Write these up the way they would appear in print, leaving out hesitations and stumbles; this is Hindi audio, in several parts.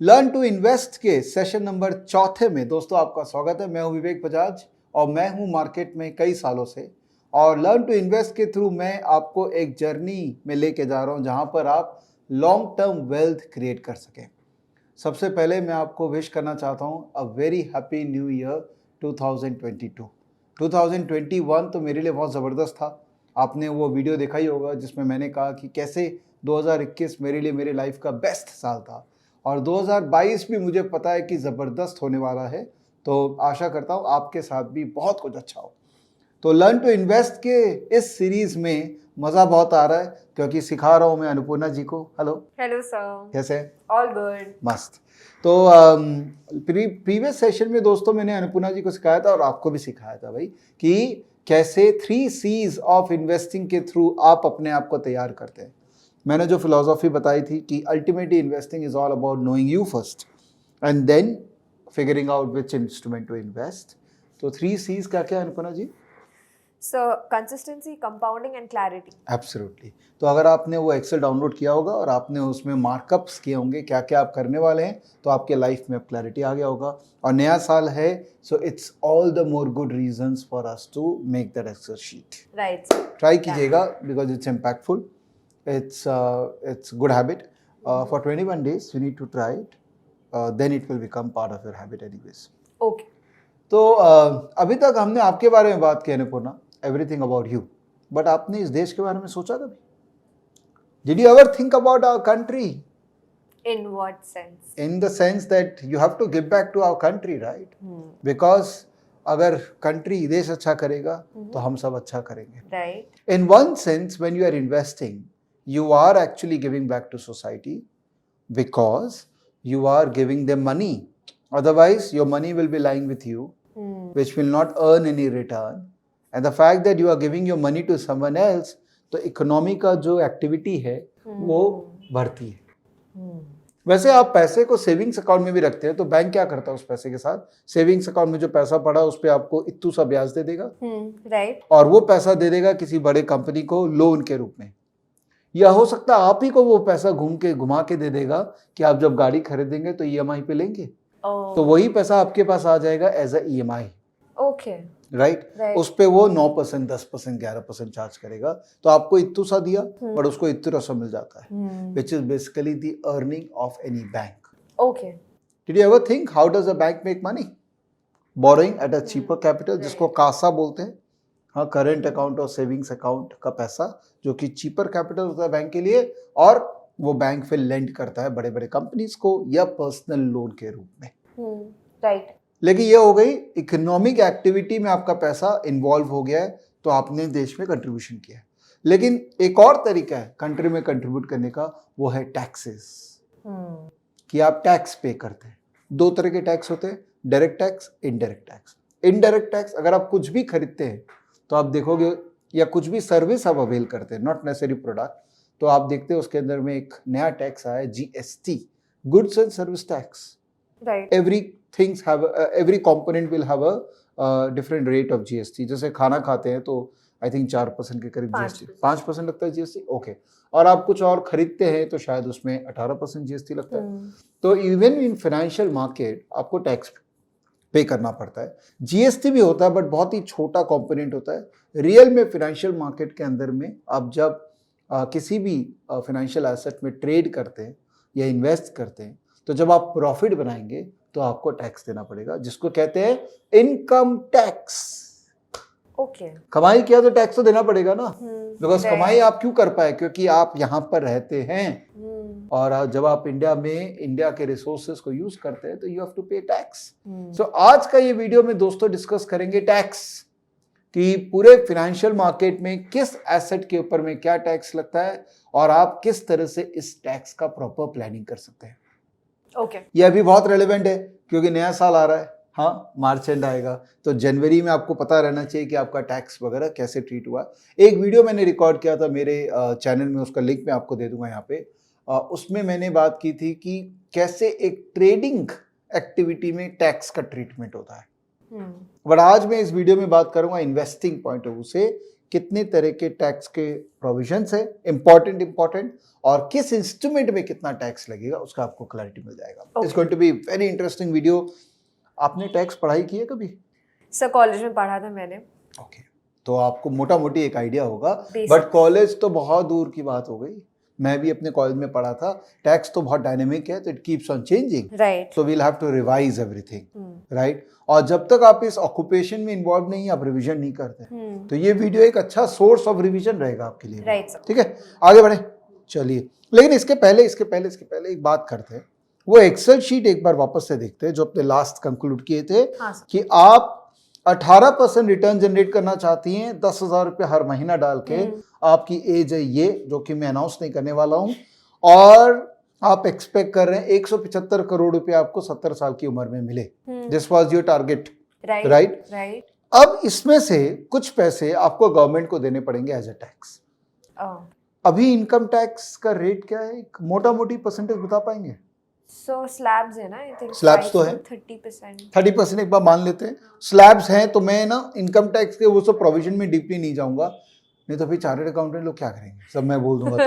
लर्न टू इन्वेस्ट के सेशन नंबर 4 में दोस्तों आपका स्वागत है। मैं हूं विवेक बजाज और मैं हूं मार्केट में कई सालों से। और लर्न टू इन्वेस्ट के थ्रू मैं आपको एक जर्नी में लेके जा रहा हूं जहां पर आप लॉन्ग टर्म वेल्थ क्रिएट कर सकें। सबसे पहले मैं आपको विश करना चाहता हूं a very happy new year 2022। 2021 तो मेरे लिए बहुत ज़बरदस्त था। आपने वो वीडियो देखा ही होगा जिसमें मैंने कहा कि कैसे 2021 मेरे लिए मेरे लाइफ का बेस्ट साल था और 2022 भी मुझे पता है कि ज़बरदस्त होने वाला है। तो आशा करता हूँ आपके साथ भी बहुत कुछ अच्छा हो। तो लर्न टू इन्वेस्ट के इस सीरीज़ में मज़ा बहुत आ रहा है क्योंकि सिखा रहा हूँ मैं अनुपूर्णा जी को। हेलो। Hello sir. कैसे? All good. मस्त। तो प्रीवियस सेशन में दोस्तों मैंने अनुपूर्णा जी को सिखाया था और आपको भी सिखाया था भाई कि कैसे 3 C's ऑफ इन्वेस्टिंग के थ्रू आप अपने आप को तैयार करते हैं। मैंने जो फिलॉसफी बताई थी कि ultimately investing is all about knowing you first and then figuring out which instrument to invest. तो 3 C's क्या क्या है Annapurna ji? So consistency, compounding and clarity. Absolutely. तो अगर आपने वो एक्सेल डाउनलोड किया होगा और आपने उसमें मार्कअप्स किए होंगे क्या क्या आप करने वाले हैं तो आपके लाइफ में अब क्लैरिटी आ गया होगा। और नया साल है so it's all the more good reasons for us to make that Excel sheet. Right. Try कीजिएगा because it's impactful. It's good habit. For 21 days you need to try it. Then it will become part of your habit anyways. Okay. तो अभी तक हमने आपके बारे में बात की Annapurna, everything about you, but आपने इस देश के बारे में सोचा कभी? Did you ever think about our country? In what sense? In the sense that you have to give back to our country, right? Because अगर कंट्री देश अच्छा करेगा तो हम सब अच्छा करेंगे। Right. In one sense, when you are investing, you are actually giving back to society because you are giving them money. Otherwise, your money will be lying with you, which will not earn any return. And the fact that you are giving your money to someone else, तो इकोनॉमी का जो एक्टिविटी है वो बढ़ती है। वैसे आप पैसे को सेविंग्स अकाउंट में भी रखते हैं तो बैंक क्या करता है उस पैसे के साथ? सेविंग्स अकाउंट में जो पैसा पड़ा उस पर आपको इतू सा ब्याज दे देगा। राइट। और वो पैसा दे देगा किसी बड़े कंपनी को लोन के रूप में, या हो सकता है आप ही को वो पैसा घुमा के दे देगा कि आप जब गाड़ी खरीदेंगे तो ईएमआई पे लेंगे। तो वही पैसा आपके पास आ जाएगा as a EMI. Okay. Right. उस पे वो 9%, 10%, 11% चार्ज करेगा। तो आपको इतू सा दिया बट उसको इतना सा मिल जाता है, which is basically the earning of any bank. Okay. Did you ever think how does a bank make money? Borrowing at a cheaper capital, जिसको कासा बोलते हैं। हाँ, करेंट अकाउंट और सेविंग्स अकाउंट का पैसा जो कि चीपर कैपिटल होता है बैंक के लिए, और वो बैंक फिर लेंड करता है बड़े बड़े कंपनीज को या पर्सनल लोन के रूप में। राइट। लेकिन ये हो गई इकोनॉमिक एक्टिविटी में आपका पैसा इन्वॉल्व हो गया है तो आपने देश में कंट्रीब्यूशन किया है। लेकिन एक और तरीका है कंट्री में कंट्रीब्यूट करने का, वो है टैक्सेस, कि आप टैक्स पे करते हैं। 2 तरह के टैक्स होते हैं, direct tax, indirect tax. Indirect tax, अगर आप कुछ भी खरीदते हैं तो आप देखोगे, या कुछ भी सर्विस आप अवेल करते हैं, नॉट नेसेसरी प्रोडक्ट, तो आप देखते हैं उसके अंदर में एक नया टैक्स आया है, GST, goods and service tax. Right. Every component will have a different rate of GST। जैसे खाना खाते हैं तो आई थिंक 4% के करीब GST, 5% लगता है GST। ओके। और आप कुछ और खरीदते हैं तो शायद उसमें 18% GST लगता है। तो इवन इन फाइनेंशियल मार्केट आपको टैक्स पे करना पड़ता है। GST भी होता है बट बहुत ही छोटा कंपोनेंट होता है। रियल में फाइनेंशियल मार्केट के अंदर में आप जब किसी भी फाइनेंशियल एसेट में ट्रेड करते हैं या इन्वेस्ट करते हैं तो जब आप प्रॉफिट बनाएंगे तो आपको टैक्स देना पड़ेगा, जिसको कहते हैं इनकम टैक्स। ओके। कमाई किया तो टैक्स तो देना पड़ेगा ना, बिकॉज कमाई आप क्यों कर पाए? क्योंकि आप यहाँ पर रहते हैं और जब आप इंडिया के रिसोर्सेज को यूज करते हैं तो यू हैव टू पे टैक्स। सो आज का ये वीडियो में दोस्तों डिस्कस करेंगे टैक्स, कि पूरे फाइनेंशियल मार्केट में किस एसेट के ऊपर में क्या टैक्स लगता है और आप किस तरह से इस टैक्स का प्रॉपर प्लानिंग कर सकते हैं। ओके। ये अभी बहुत रेलेवेंट है क्योंकि नया साल आ रहा है। हाँ, मार्च एंड आएगा तो जनवरी में आपको पता रहना चाहिए कि आपका टैक्स वगैरह कैसे ट्रीट हुआ। एक वीडियो मैंने रिकॉर्ड किया था मेरे चैनल में, उसका लिंक मैं आपको दे दूंगा यहाँ पे। उसमें मैंने बात की थी कि कैसे एक ट्रेडिंग एक्टिविटी में टैक्स का ट्रीटमेंट होता है। बट आज मैं इस वीडियो में बात करूंगा इन्वेस्टिंग पॉइंट ऑफ व्यू से कितने तरह के टैक्स के प्रोविजंस है, इंपॉर्टेंट, और किस इंस्ट्रूमेंट में कितना टैक्स लगेगा उसका आपको क्लैरिटी मिल जाएगा. It's going to be very interesting video. आपने टैक्स पढ़ाई की है कभी? सर कॉलेज में पढ़ा था मैंने. ओके, तो आपको मोटा मोटी एक आइडिया होगा, Basic. बट कॉलेज तो बहुत दूर की बात हो गई. मैं भी अपने कॉलेज में पढ़ा था. टैक्स तो बहुत डायनेमिक है, तो it keeps on changing, right. So we'll have to revise everything, right. और जब तक आप इस ऑक्यूपेशन में इन्वॉल्व नहीं, आप रिवीजन नहीं करते, तो ये वीडियो एक अच्छा सोर्स ऑफ रिवीजन रहेगा आपके लिए. Right sir. ठीक है, आगे बढ़े. चलिए, लेकिन इसके पहले एक बात करते हैं. वो एक्सेल शीट एक बार वापस से देखते हैं जो अपने लास्ट कंक्लूड किए थे. हाँ सर. कि आप 18% रिटर्न जनरेट करना चाहती हैं 10,000 रुपये हर महीना डाल के. आपकी एज है ये, जो कि मैं अनाउंस नहीं करने वाला हूं, और आप एक्सपेक्ट कर रहे हैं 175 करोड़ रुपए आपको 70 साल की उम्र में मिले. This was your target, right. अब इसमें से कुछ पैसे आपको गवर्नमेंट को देने पड़ेंगे एज अ टैक्स. अभी इनकम टैक्स का रेट क्या है, एक मोटा मोटी परसेंटेज बता पाएंगे? सो स्लैब्स है ना, आई थिंक स्लैब्स तो है 30%. एक बार मान लेते हैं स्लैब्स हैं, तो मैं ना इनकम टैक्स के वो सब प्रोविजन में डीपली नहीं जाऊंगा, नहीं तो फिर चार्टर्ड अकाउंटेंट लोग क्या करेंगे, सब मैं बोल दूंगा.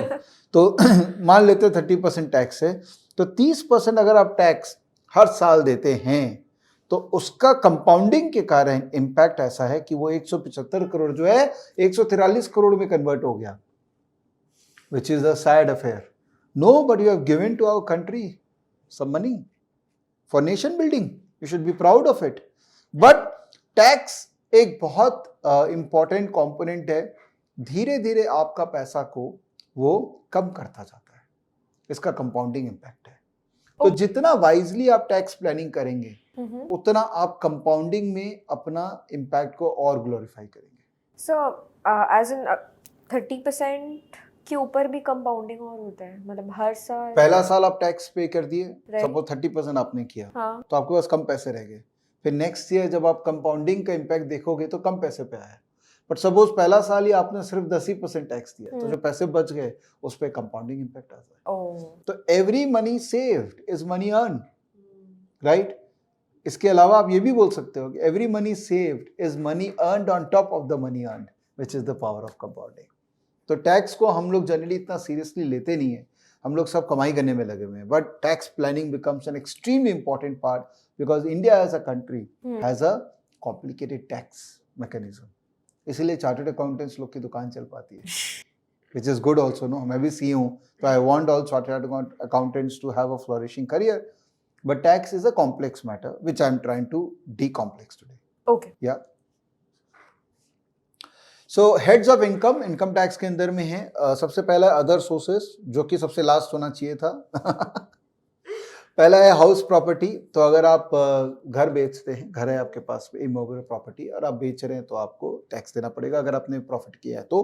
तो मान लेते हैं 30% टैक्स है, तो 30% अगर आप टैक्स हर साल देते हैं, तो उसका कंपाउंडिंग के कारण इम्पैक्ट ऐसा है कि वो 175 करोड़ जो है 143 करोड़ में कन्वर्ट हो गया, which is a sad affair. No, but you have given to our country some money for nation building. You should be proud of it. But tax एक बहुत important component है. धीरे धीरे आपका पैसा को वो कम करता जाता है. इसका कंपाउंडिंग इम्पैक्ट है. तो जितना वाइजली आप टैक्स प्लानिंग करेंगे, उतना आप कंपाउंडिंग में अपना इम्पैक्ट को और ग्लोरीफाई करेंगे. सो एज इन 30% के ऊपर भी कंपाउंडिंग और होता है, मतलब हर साल. पहला साल आप टैक्स पे कर दिए, सपोज 30% आपने किया, तो आपके पास कम पैसे रह गए. फिर नेक्स्ट ईयर जब आप कंपाउंडिंग का इम्पैक्ट देखोगे तो कम पैसे पे आया. बट सपोज पहला साल ही आपने सिर्फ 10% टैक्स दिया, तो जो पैसे बच गए उस पर कंपाउंडिंग इम्पैक्ट आता है. तो every money saved is money earn, right. इसके अलावा आप ये भी बोल सकते हो कि every money saved is money earned on top of the money earned, which is the power of compounding. तो टैक्स को हम लोग जनरली इतना सीरियसली लेते नहीं है, हम लोग सब कमाई करने में लगे हुए हैं. But tax planning becomes an extremely important part, because India as a country has a complicated tax mechanism. इसीलिए चार्टर्ड अकाउंटेंट्स लोग की दुकान चल पाती है, which is good also. No, मैं भी सी हूँ, तो I want all chartered accountants to have a flourishing career. But tax is a complex matter which I am trying to decomplex today. Okay, yeah so heads of income tax के अंदर में है. सबसे पहला अदर सोर्सेस, जो कि सबसे लास्ट होना चाहिए था. पहला है हाउस प्रॉपर्टी. तो अगर आप घर बेचते हैं, घर है आपके पास इमोबल प्रॉपर्टी, और आप बेच रहे हैं तो आपको टैक्स देना पड़ेगा अगर आपने प्रॉफिट किया है तो.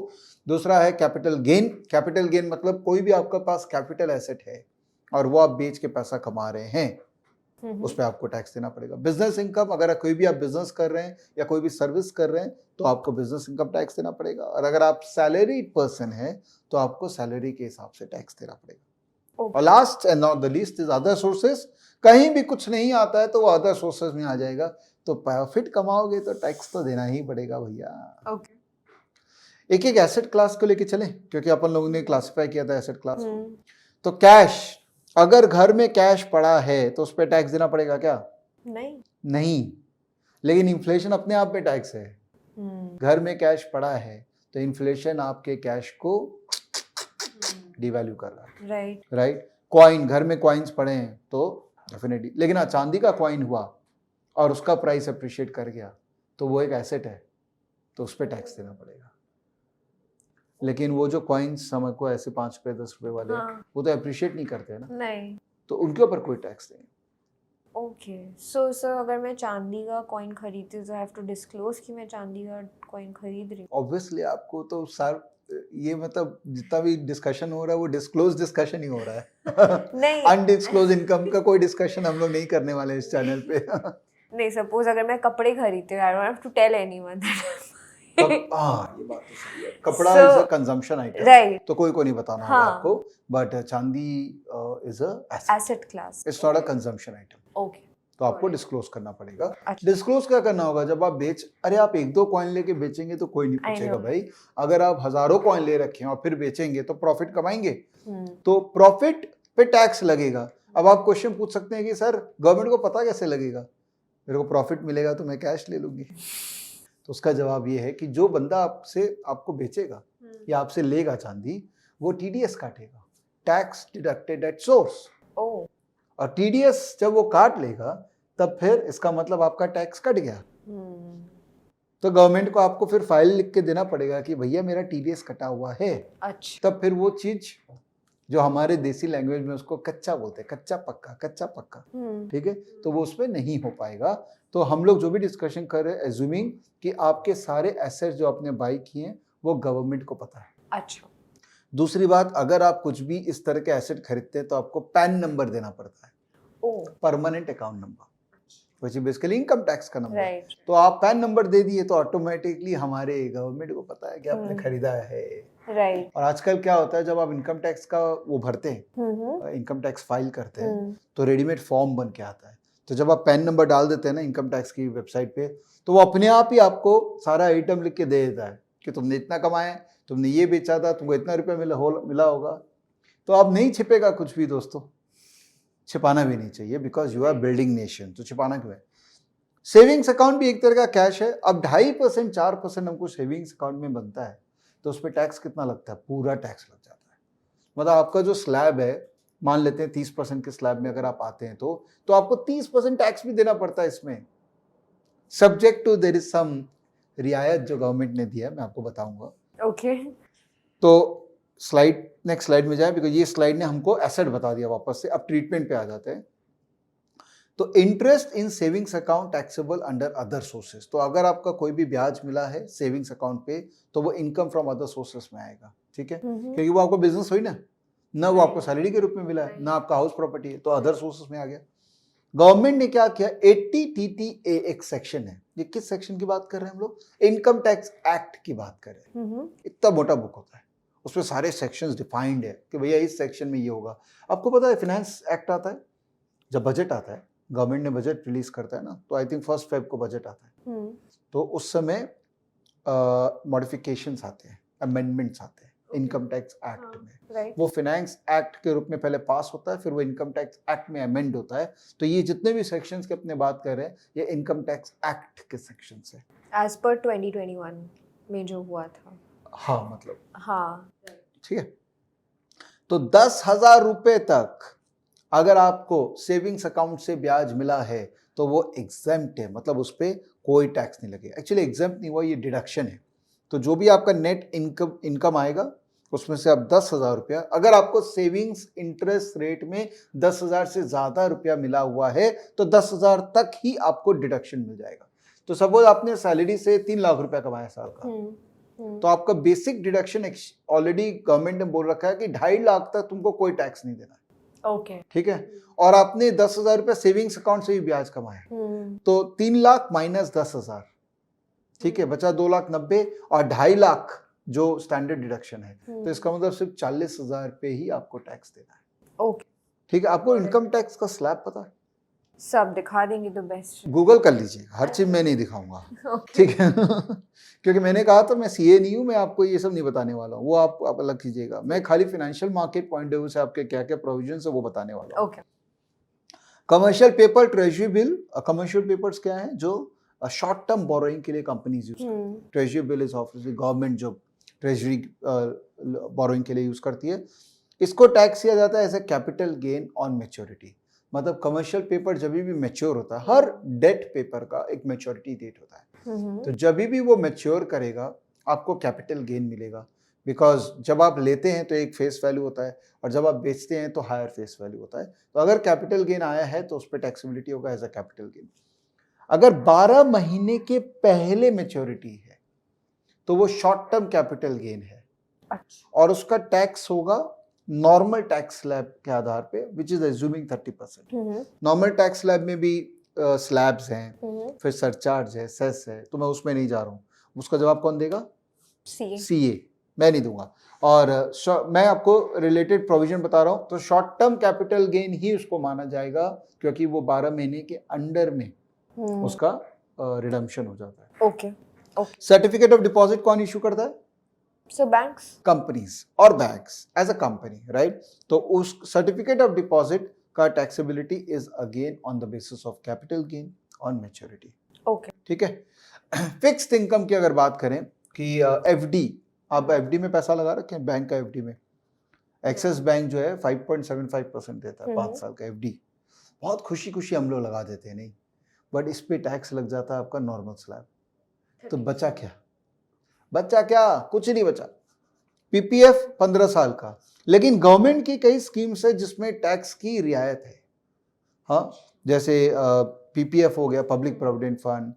दूसरा है कैपिटल गेन. कैपिटल गेन मतलब कोई भी आपके पास कैपिटल एसेट है और वो आप बेच के पैसा कमा रहे हैं, उस पर आपको टैक्स देना पड़ेगा. बिजनेस इनकम, अगर कोई भी आप बिजनेस कर रहे हैं या कोई भी सर्विस कर रहे हैं तो आपको बिजनेस इनकम टैक्स देना पड़ेगा. और अगर आप सैलरीड पर्सन है तो आपको सैलरी के हिसाब से टैक्स देना पड़ेगा. और last and not the least is other sources. कहीं भी कुछ नहीं आता है तो वो अदर सोर्सेस में आ जाएगा. तो प्रॉफिट कमाओगे तो टैक्स तो देना ही पड़ेगा भैया. एक एक एसेट क्लास को लेके चलें, क्योंकि अपन लोगों ने क्लासिफाई किया था एसेट क्लास को. तो कैश, अगर घर में कैश पड़ा है तो उस पर टैक्स देना पड़ेगा क्या? नहीं. लेकिन इन्फ्लेशन अपने आप में टैक्स है. घर में कैश पड़ा है तो इन्फ्लेशन आपके कैश को डिवैल्यू कर रहा है, राइट. कॉइन, घर में कॉइन्स पड़े हैं तो डेफिनेटली. लेकिन चांदी का कॉइन हुआ और उसका प्राइस अप्रिशिएट कर गया तो वो एक एसेट है, तो उस पर टैक्स देना पड़ेगा. लेकिन वो जो कॉइन्स हमको ऐसे 5 रुपए 10 रुपए वाले, वो तो अप्रिशिएट नहीं करते हैं ना, नहीं, तो उनके ऊपर कोई टैक्स नहीं. ओके. सो सर अगर मैं चांदी का कॉइन खरीदती हूँ तो आई हैव टू डिस्क्लोज कि मैं चांदी का कॉइन खरीद रही हूँ? ऑब्वियसली आपको तो सर, ये मतलब जितना भी डिस्कशन हो रहा है वो डिस्क्लोज डिस्कशन ही हो रहा है. नहीं, अनडिस्क्लोज इनकम का कोई डिस्कशन हम लोग नहीं करने वाले इस चैनल पे. नहीं, सपोज अगर मैं कपड़े खरीदती हूँ, I don't have to tell anyone. ये बात तो सही है. कपड़ा is a consumption item, right, तो कोई को नहीं बताना होगा आपको. बट चांदी is a asset class, it's not a consumption item. Okay. तो आपको Correct. डिस्क्लोज करना पड़ेगा। अच्छा। डिस्क्लोज क्या करना होगा, जब आप अरे आप 1-2 कॉइन लेके बेचेंगे तो कोई नहीं I पूछेगा know. भाई। अगर आप हजारों कॉइन ले रखे हैं और फिर बेचेंगे तो प्रॉफिट कमाएंगे, हम्म, तो प्रॉफिट पे टैक्स लगेगा। अब आप क्वेश्चन पूछ सकते हैं कि सर गवर्नमेंट को पता कैसे लगेगा, मेरे को प्रॉफिट मिलेगा तो मैं कैश ले लूंगी। तो उसका जवाब ये है कि जो बंदा आपको बेचेगा या आपसे लेगा चांदी, वो टीडीएस काटेगा, टैक्स डिडक्टेड एट सोर्स। ओ, और टीडीएस जब वो काट लेगा तब फिर इसका मतलब आपका टैक्स कट गया। हम्म, तो गवर्नमेंट को आपको फिर फाइल लिख के देना पड़ेगा कि भैया मेरा टीडीएस कटा हुआ है। अच्छा। तब फिर वो चीज जो हमारे देसी लैंग्वेज में उसको कच्चा बोलते हैं, कच्चा पक्का, ठीक है, तो वो उसमें नहीं हो पाएगा। तो हम लोग जो भी डिस्कशन कर रहे हैं, एज्यूमिंग कि आपके सारे एसेट्स जो आपने बाई किए हैं वो गवर्नमेंट को पता है। अच्छा। दूसरी बात, अगर आप कुछ भी इस तरह के एसेट खरीदते हैं तो आपको पैन नंबर देना पड़ता है, oh, permanent account number, which is basically income tax का नंबर। राइट। तो आप पैन नंबर दे दिए तो ऑटोमेटिकली हमारे गवर्नमेंट को पता है कि आपने खरीदा है। राइट। और आजकल क्या होता है, जब आप इनकम टैक्स का वो भरते हैं, इनकम टैक्स फाइल करते हैं, तो रेडीमेड फॉर्म बन के आता है। तो जब आप पैन नंबर डाल देते हैं ना इनकम टैक्स की वेबसाइट पे, तो वो अपने आप ही आपको सारा आइटम लिख के दे देता है कि तुमने इतना कमाया, तुमने ये बेचा था, तुमको इतना रुपया मिला होगा। तो अब नहीं छिपेगा कुछ भी दोस्तों, छिपाना भी नहीं चाहिए, because you are building nation. तो छिपाना क्यों है? सेविंग्स अकाउंट भी एक तरह का कैश है। अब 2.5% 4% हमको सेविंग्स अकाउंट में बनता है, तो उस पर टैक्स कितना लगता है? पूरा टैक्स लग जाता है। मतलब आपका जो स्लैब है, मान लेते हैं 30% के स्लैब में अगर आप आते हैं तो आपको 30% टैक्स भी देना पड़ता है इसमें, subject to there is some रियायत जो गवर्नमेंट ने दिया है, मैं आपको बताऊंगा। ओके। तो नेक्स्ट स्लाइड में जाए, बिकॉज ये स्लाइड ने हमको एसेट बता दिया वापस से। अब ट्रीटमेंट पे आ जाते हैं। तो interest in savings account taxable under other sources. तो अगर आपका कोई भी ब्याज मिला है सेविंग्स अकाउंट पे, तो वो इनकम फ्रॉम अदर सोर्सेज में आएगा, ठीक है, क्योंकि वो आपका बिजनेस हुई ना वो आपको सैलरी के रूप में मिला है, ना आपका हाउस प्रॉपर्टी है, तो अदर सोर्सेज में आ गया। गवर्नमेंट ने क्या किया, 80TTA एक सेक्शन है। ये किस सेक्शन की बात कर रहे हैं हम लोग? इनकम टैक्स एक्ट की बात कर रहे हैं। इतना मोटा बुक होता है, उसमें सारे सेक्शंस डिफाइंड है कि भैया इस सेक्शन में ये होगा। आपको पता है फाइनेंस एक्ट आता है, जब बजट आता है, गवर्नमेंट ने बजट रिलीज करता है ना, तो आई थिंक 1 फेब को बजट आता है, तो उस समय मॉडिफिकेशंस आते हैं, अमेंडमेंट्स आते हैं इनकम टैक्स एक्ट में। वो फाइनेंस एक्ट के रूप में पहले पास होता है, फिर वो इनकम टैक्स एक्ट में अमेंड होता है। तो ये जितने भी सेक्शंस के अपने बात कर रहे हैं, ये इनकम टैक्स एक्ट के सेक्शंस है, एज पर 2021 में जो हुआ था। हाँ, मतलब हाँ, ठीक है। तो 10,000 रुपए तक अगर आपको सेविंग्स अकाउंट से ब्याज मिला है तो वो एग्जेम्प्ट है, मतलब उस पर कोई टैक्स नहीं लगेगा। एक्चुअली एग्जेम्प्ट नहीं हुआ, ये डिडक्शन है। तो जो भी आपका नेट इनकम आएगा उसमें से आप 10,000 रुपया, अगर आपको सेविंग्स इंटरेस्ट रेट में 10,000 से ज़्यादा रुपया मिला हुआ है तो 10,000 तक ही आपको डिडक्शन मिल जाएगा। तो सपोज आपने सैलरी से 3 लाख रुपया कमाया साल का, तो आपका बेसिक डिडक्शन ऑलरेडी गवर्नमेंट ने बोल रखा है कि 2.5 लाख तक तुमको कोई टैक्स नहीं देना है, ओके, ठीक है। और आपने 10,000 रुपया सेविंग्स अकाउंट से भी ब्याज कमाया, तो 3 लाख माइनस 10,000, ठीक है, बचा 2,90,000 और 2.5 लाख जो स्टैंडर्ड डिडक्शन है, तो इसका मतलब सिर्फ 40,000 पे ही आपको टैक्स देना है। ओके, ठीक है। आपको इनकम टैक्स का स्लैब पता है? सब दिखा देंगे तो बेस्ट। गूगल कर लीजिए, हर चीज मैं नहीं दिखाऊंगा, ठीक है क्योंकि मैंने कहा था मैं सीए नहीं हूं, मैं आपको ये सब नहीं बताने वाला हूँ, वो आप अलग कीजिएगा। मैं खाली financial market point of view से आपके क्या क्या प्रोविजन है वो बताने वाला हूँ। Okay. Commercial paper, treasury bill. Commercial papers क्या है? जो शॉर्ट टर्म बोरोइंग के लिए कंपनीज यूज करती है। Treasury bill is obviously government जो ट्रेजरी बोरोइंग के लिए यूज करती है। इसको टैक्स किया जाता है as a capital gain on maturity. मतलब कमर्शियल पेपर जब भी मैच्योर होता है, हर डेट पेपर का एक मैच्योरिटी डेट होता है, तो जब भी वो मैच्योर करेगा आपको कैपिटल गेन मिलेगा। बिकॉज जब आप लेते हैं तो एक फेस वैल्यू होता है और जब आप बेचते हैं तो हायर फेस वैल्यू होता है। तो अगर कैपिटल गेन आया है तो उस पर टैक्सेबिलिटी होगा एज अ कैपिटल गेन। अगर 12 महीने के पहले मैच्योरिटी है तो वो शॉर्ट टर्म कैपिटल गेन है, और उसका टैक्स होगा नॉर्मल टैक्स स्लैब के आधार पे, which is assuming 30%। Normal tax slab में भी स्लैब्स हैं, फिर सरचार्ज है, सेस है, तो मैं उसमें नहीं जा रहा हूँ। उसका जवाब कौन देगा? सीए। सीए। मैं नहीं दूंगा। और मैं आपको रिलेटेड प्रोविजन बता रहा हूँ, तो शॉर्ट टर्म कैपिटल गेन ही उसको माना जाएगा, क्योंकि वो 12 महीने के अंडर में उसका रिडम्पशन हो जाता है। Okay okay. Certificate of deposit कौन इशू करता है? सो बैंक्स, कंपनीज और banks as a company, right. तो उस सर्टिफिकेट ऑफ डिपॉजिट का taxability is again on the basis of capital gain on maturity. Okay. ठीक है। फिक्स्ड इनकम की अगर बात करें कि एफडी, आप एफडी में पैसा लगा रखे हैं, बैंक का एफडी में एक्सिस बैंक जो है 5.75% देता है 5 साल का एफडी। बहुत खुशी खुशी हम लोग लगा देते हैं, नहीं, बट इस पे टैक्स लग जाता है आपका नॉर्मल स्लैब। तो बचा क्या? बचा क्या? कुछ नहीं बचा। पीपीएफ 15 साल का, लेकिन गवर्नमेंट की कई स्कीम्स है जिसमें टैक्स की रियायत है। हाँ, जैसे पीपीएफ हो गया, public provident fund,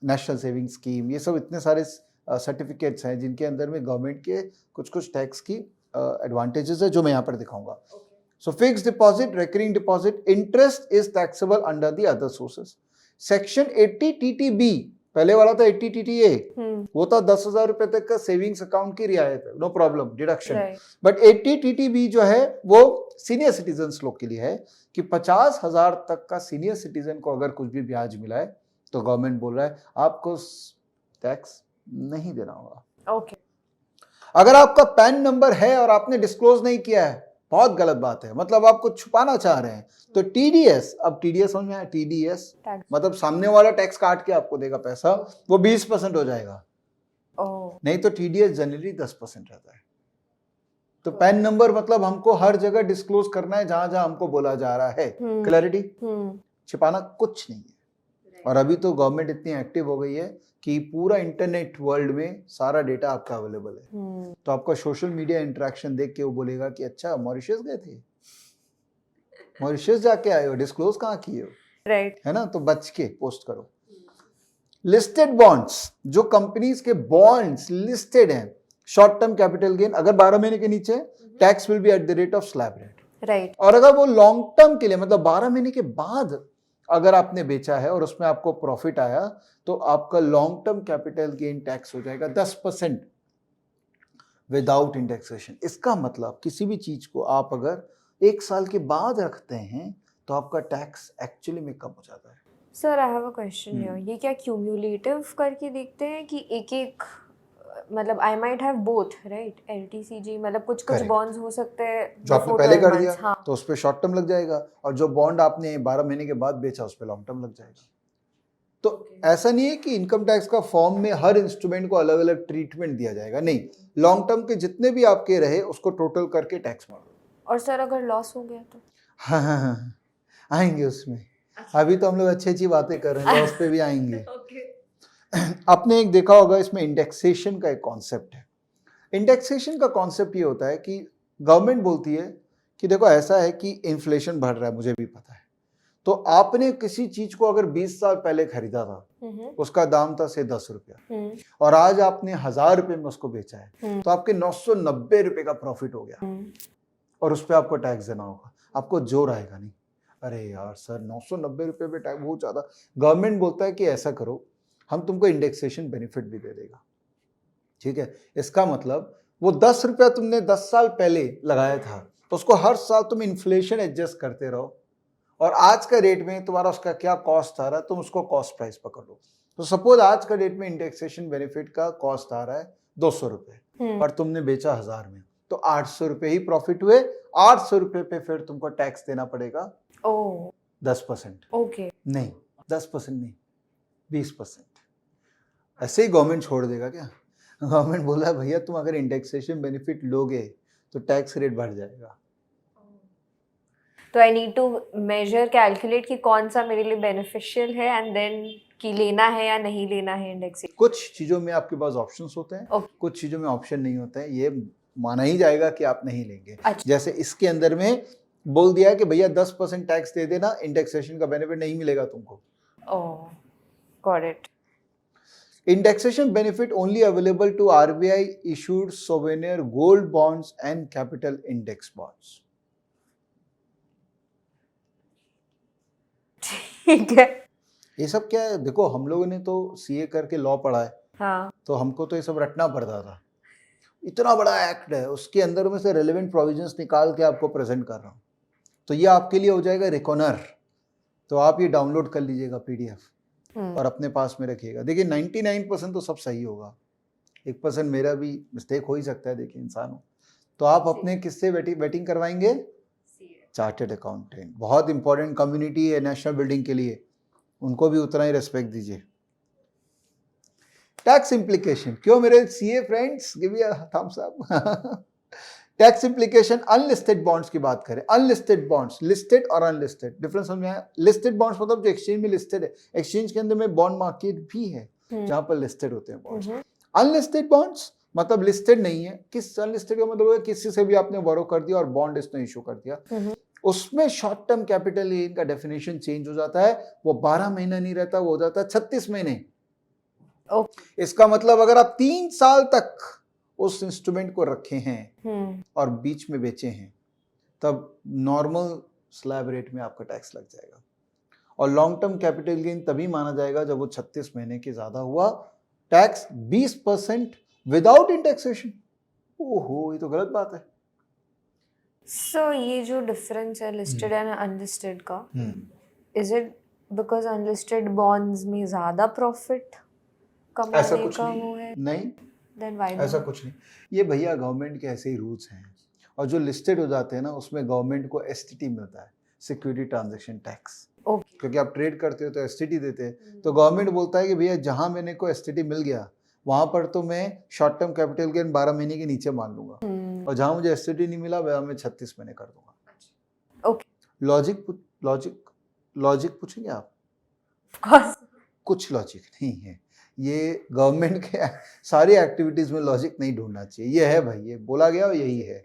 national saving scheme, ये सब इतने सारे सर्टिफिकेट्स हैं जिनके अंदर में गवर्नमेंट के कुछ कुछ टैक्स की एडवांटेजेस है, जो मैं यहाँ पर दिखाऊंगा। सो fixed deposit, recurring deposit, interest is taxable under the other sources. Section 80 TTB, पहले वाला था 80 टीटीए, वो था 10,000 रुपए तक का सेविंग्स अकाउंट की रियायत है, no problem, deduction. But 80 TTB जो है वो सीनियर सिटीजन लोग के लिए है कि 50,000 तक का सीनियर सिटीजन को अगर कुछ भी ब्याज मिला है तो गवर्नमेंट बोल रहा है आपको टैक्स नहीं देना होगा। ओके। अगर आपका पैन नंबर है और आपने डिस्क्लोज नहीं किया है, बहुत गलत बात है, मतलब आपको छुपाना चाह रहे हैं, तो टीडीएस, अब टीडीएस समझ में आया? टीडीएस मतलब सामने वाला टैक्स काट के आपको देगा पैसा, वो 20% हो जाएगा। नहीं तो टीडीएस जनरली 10% रहता है। तो पैन नंबर मतलब हमको हर जगह डिस्क्लोज करना है जहां जहां हमको बोला जा रहा है। क्लैरिटी? छिपाना कुछ नहीं है। और अभी तो गवर्नमेंट इतनी एक्टिव हो गई है कि पूरा इंटरनेट वर्ल्ड में सारा डेटा आपका अवेलेबल है। तो आपका सोशल मीडिया इंटरेक्शन देख के वो बोलेगा कि अच्छा मॉरिशस गए थे, मॉरिशस जाके आए हो, डिस्क्लोज कहाँ किए हो, राइट, है ना? तो बच के पोस्ट करो। लिस्टेड बॉन्ड्स, जो कंपनीज के बॉन्ड्स लिस्टेड हैं, शॉर्ट टर्म कैपिटल गेन अगर 12 महीने के नीचे, tax will be at the rate of slab rate, right. और अगर वो लॉन्ग टर्म के लिए मतलब 12 महीने के बाद अगर आपने बेचा है और उसमें आपको प्रॉफिट आया, तो आपका long term capital gain tax हो जाएगा 10% विदाउट इंडेक्सेशन। इसका मतलब किसी भी चीज को आप अगर 1 साल के बाद रखते हैं तो आपका टैक्स एक्चुअली में कम हो जाता है। Sir I have a question here, ये क्या क्यूम्युलेटिव करके देखते हैं कि एक एक, मतलब I might have both, right, LTCG, मतलब कुछ कुछ बॉन्ड्स हो सकते हैं जो आपने पहले कर दिया, हाँ, तो उस पे शॉर्ट टर्म लग जाएगा, और जो बॉन्ड आपने 12 महीने के बाद बेचा उस पे लॉन्ग टर्म लग जाएगा। तो ऐसा नहीं है कि इनकम टैक्स का फॉर्म में हर इंस्ट्रूमेंट को अलग अलग ट्रीटमेंट दिया जाएगा, नहीं, लॉन्ग टर्म के जितने भी आपके रहे उसको टोटल करके टैक्स मारो। और सर अगर लॉस हो गया तो? हाँ, आएंगे उसमें, अभी तो हम लोग अच्छी अच्छी बातें कर रहे हैं, लॉस पे भी आएंगे। आपने एक देखा होगा, इसमें इंडेक्सेशन का एक कॉन्सेप्ट है। इंडेक्सेशन का कॉन्सेप्ट ये होता है कि गवर्नमेंट बोलती है कि देखो ऐसा है कि इन्फ्लेशन बढ़ रहा है, मुझे भी पता है, तो आपने किसी चीज को अगर 20 साल पहले खरीदा था, उसका दाम था से 10 रुपया, और आज आपने 1000 रुपए में उसको बेचा है, तो आपके 990 रुपए का प्रॉफिट हो गया, और उस पर आपको टैक्स देना होगा। आपको जोर आएगा नहीं, अरे यार सर 990 रुपए पे टैक्स बहुत ज्यादा। गवर्नमेंट बोलता है कि ऐसा करो, हम तुमको इंडेक्सेशन बेनिफिट भी दे देगा, ठीक है। इसका मतलब वो 10 रुपया तुमने 10 साल पहले लगाया था, तो उसको हर साल तुम इन्फ्लेशन एडजस्ट करते रहो, और आज का रेट में तुम्हारा उसका क्या कॉस्ट आ रहा है, तुम उसको कॉस्ट प्राइस पकड़ लो। तो सपोज आज का डेट में इंडेक्सेशन बेनिफिट का कॉस्ट आ रहा है 200 रुपए, और तुमने बेचा 1000 में, तो 800 रुपए ही प्रॉफिट हुए। 800 रुपए पे फिर तुमको टैक्स देना पड़ेगा 10%। ओके, नहीं 10% नहीं, 20%। ऐसे ही गवर्नमेंट छोड़ देगा क्या? गवर्नमेंट बोला भैया तुम अगर इंडेक्सेशन बेनिफिट लोगे तो टैक्स रेट बढ़ जाएगा। तो I need to measure, calculate कि कौन सा मेरे लिए बेनिफिशियल है, एंड देन कि लेना है या नहीं लेना है इंडेक्सेशन। कुछ चीजों में आपके पास ऑप्शंस होते हैं, कुछ चीजों में ऑप्शन नहीं होते हैं, ये माना ही जाएगा कि आप नहीं लेंगे। जैसे इसके अंदर में बोल दिया कि भैया 10% टैक्स दे देना, इंडेक्सेशन का बेनिफिट नहीं मिलेगा तुमको। Oh, got it. Indexation benefit only available to RBI issued souvenir gold bonds and capital index bonds. ठीक है। ये सब क्या है? देखो हम लोगों ने तो सीए करके लॉ पढ़ा है, हाँ तो हमको तो ये सब रटना पड़ता था। इतना बड़ा एक्ट है, उसके अंदर में से रेलेवेंट प्रोविजंस निकाल के आपको प्रेजेंट कर रहा हूँ। तो ये आपके लिए हो जाएगा रिकॉनर। तो आप ये डाउनलोड कर लीजिएगा PDF और अपने पास में रखिएगा। देखिए 99% तो सब सही होगा, 1% मेरा भी मिस्टेक हो ही सकता है, देखिए इंसान हो। तो आप अपने किससे वेटिंग करवाएंगे? Chartered accountant. बहुत इंपॉर्टेंट कम्युनिटी है नेशनल बिल्डिंग के लिए, उनको भी उतना ही रेस्पेक्ट दीजिए। टैक्स इम्प्लीकेशन, क्यों मेरे CA friends, give me a thumbs up. Tax implication unlisted bonds की बात करें। अनलिस्टेड बॉन्ड्स, लिस्टेड और अनलिस्टेड डिफरेंस समझ में आया? लिस्टेड बॉन्ड्स मतलब जो एक्सचेंज में लिस्टेड है, एक्सचेंज के अंदर में बॉन्ड मार्केट भी है जहां पर लिस्टेड होते हैं बॉन्ड्स। अनलिस्टेड बॉन्ड्स मतलब लिस्टेड नहीं है। किस अनलिस्टेड का मतलब है? किसी से भी आपने बोरो कर दिया और बॉन्ड इसने इशू कर दिया, उसमें शॉर्ट टर्म कैपिटल गेन का डेफिनेशन चेंज हो जाता है। वो 12 महीना नहीं रहता, वो हो जाता है 36 महीने। इसका मतलब अगर आप 3 साल तक उस इंस्ट्रूमेंट को रखे हैं और बीच में बेचे हैं, तब नॉर्मल स्लैब रेट में आपका टैक्स लग जाएगा। और लॉन्ग टर्म कैपिटल गेन तभी माना जाएगा जब वो 36 महीने के ज्यादा हुआ। Tax 20% without indexation. ओहो, ये तो गलत बात है। सो ये जो डिफरेंस है लिस्टेड एंड अनलिस्टेड का, is it because unlisted bonds में ज्यादा प्रॉफिट ऐसा कमाने कुछ का नहीं, वो है? नहीं Then why ऐसा not? कुछ नहीं। ये भैया गवर्नमेंट के ऐसे ही रूल्स हैं। और जो लिस्टेड हो जाते हैं ना, उसमें गवर्नमेंट को STT मिलता है, सिक्योरिटी ट्रांजैक्शन टैक्स। Okay. क्योंकि आप ट्रेड करते हो तो STT देते हैं। तो गवर्नमेंट बोलता है कि भैया जहां मैंने को STT मिल गया, वहां पर तो मैं शॉर्ट टर्म कैपिटल गेन 12 महीने के नीचे मान लूंगा, और जहां मुझे STT नहीं मिला वहां मैं 36 महीने कर दूंगा। Okay. लॉजिक पूछेंगे आप? Of course. कुछ लॉजिक नहीं है। ये गवर्नमेंट के सारी एक्टिविटीज में लॉजिक नहीं ढूंढना चाहिए। ये है भाई, ये बोला गया और यही है।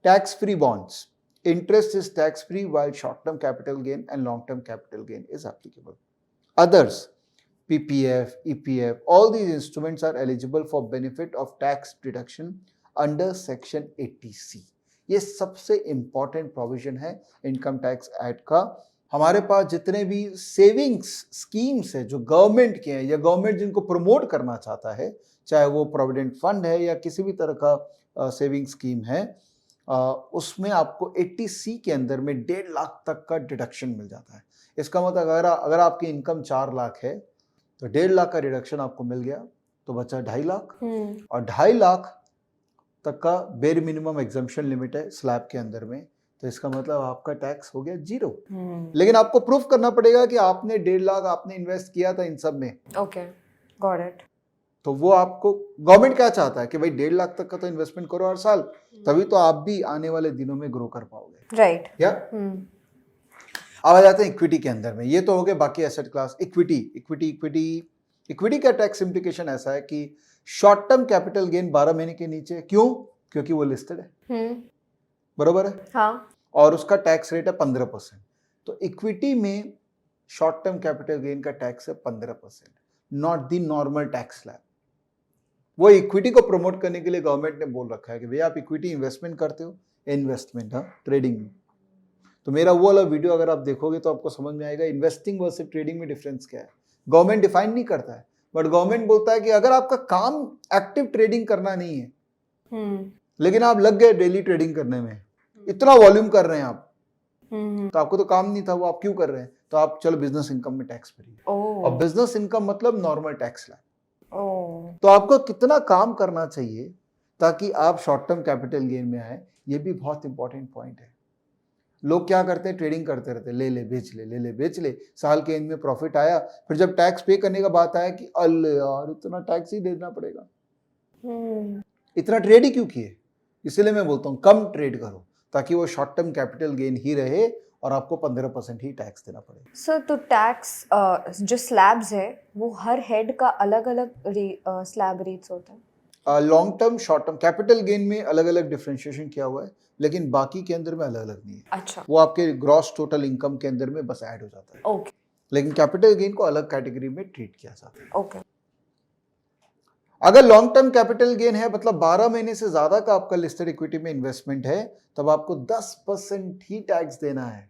Tax free bonds, interest is tax free while short term capital gain and long term capital gain is applicable. Others, PPF, EPF, all these instruments are eligible for benefit of tax deduction under section 80C. ये सबसे important provision है इनकम टैक्स एक्ट का। हमारे पास जितने भी सेविंग्स स्कीम्स है जो गवर्नमेंट के हैं या गवर्नमेंट जिनको प्रमोट करना चाहता है, चाहे वो प्रोविडेंट फंड है या किसी भी तरह का सेविंग स्कीम है, उसमें आपको 80C के अंदर में 1.5 लाख तक का डिडक्शन मिल जाता है। इसका मतलब अगर आपकी इनकम 4 लाख है तो 1.5 लाख का डिडक्शन आपको मिल गया, तो बचा 2.5 लाख। और 2.5 लाख तक का बेर मिनिमम एग्जम्पशन लिमिट है स्लैब के अंदर में, तो इसका मतलब आपका टैक्स हो गया 0। लेकिन आपको प्रूफ करना पड़ेगा कि आपने 1.5 लाख आपने इन्वेस्ट किया था इन सब में। Okay, got it. तो वो आपको गवर्नमेंट क्या चाहता है कि भाई 1.5 लाख तक का तो इन्वेस्टमेंट करो हर साल, तभी तो आप भी आने वाले दिनों में ग्रो कर पाओगे। Right. क्या अब आ जाते हैं इक्विटी के अंदर में। ये तो हो गए बाकी एसेट क्लास। इक्विटी का टैक्स इम्प्लीकेशन ऐसा है कि शॉर्ट टर्म कैपिटल गेन 12 महीने के नीचे, क्यों? क्योंकि वो लिस्टेड है। बरोबर है? हाँ। और उसका टैक्स रेट है 15%। तो इक्विटी में शॉर्ट टर्म कैपिटल गेन का टैक्स है 15%, not the normal tax slab. वो इक्विटी को प्रमोट करने के लिए गवर्नमेंट ने बोल रखा है कि भैया आप इक्विटी इन्वेस्टमेंट करते हो, इन्वेस्टमेंट, हाँ, ट्रेडिंग में। तो मेरा वो वाला वीडियो अगर आप देखोगे तो आपको समझ में आएगा इन्वेस्टिंग वर्सेस ट्रेडिंग में डिफरेंस क्या है। गवर्नमेंट डिफाइन नहीं करता है, बट गवर्नमेंट बोलता है कि अगर आपका काम एक्टिव ट्रेडिंग करना नहीं है, लेकिन आप लग गए डेली ट्रेडिंग करने में, इतना वॉल्यूम कर रहे हैं आप, तो आपको तो काम नहीं था, वो आप क्यों कर रहे हैं? तो आप चलो बिजनेस इनकम में टैक्स फ्री। और बिजनेस इनकम मतलब नॉर्मल टैक्स स्लैब। तो आपको कितना काम करना चाहिए ताकि आप शॉर्ट टर्म कैपिटल गेन में आए, ये भी बहुत इंपॉर्टेंट पॉइंट है। लोग क्या करते हैं, ट्रेडिंग करते रहते, ले ले बेच ले, साल के एंड में प्रॉफिट आया, फिर जब टैक्स पे करने का बात आया कि अल्ले यार इतना टैक्स ही देना पड़ेगा, इतना ट्रेड ही क्यों किए? इसलिए मैं बोलता हूँ कम ट्रेड करो ताकि वो शॉर्ट टर्म कैपिटल गेन ही रहे और आपको 15% ही टैक्स देना पड़ेगा। सर तो टैक्स जो स्लैब्स है वो हर हेड का अलग अलग स्लैब रेट्स होता है? Long term short term capital gain में अलग अलग डिफरेंशिएशन किया हुआ है, लेकिन बाकी के अंदर में अलग अलग नहीं है। अच्छा। वो आपके ग्रॉस टोटल इनकम के अंदर में बस ऐड हो जाता है। ओके। लेकिन कैपिटल गेन को अलग कैटेगरी में ट्रीट किया जाता है। ओके। अगर लॉन्ग टर्म कैपिटल गेन है, मतलब 12 महीने से ज्यादा का आपका लिस्टेड इक्विटी में इन्वेस्टमेंट है, तब आपको 10% ही टैक्स देना है,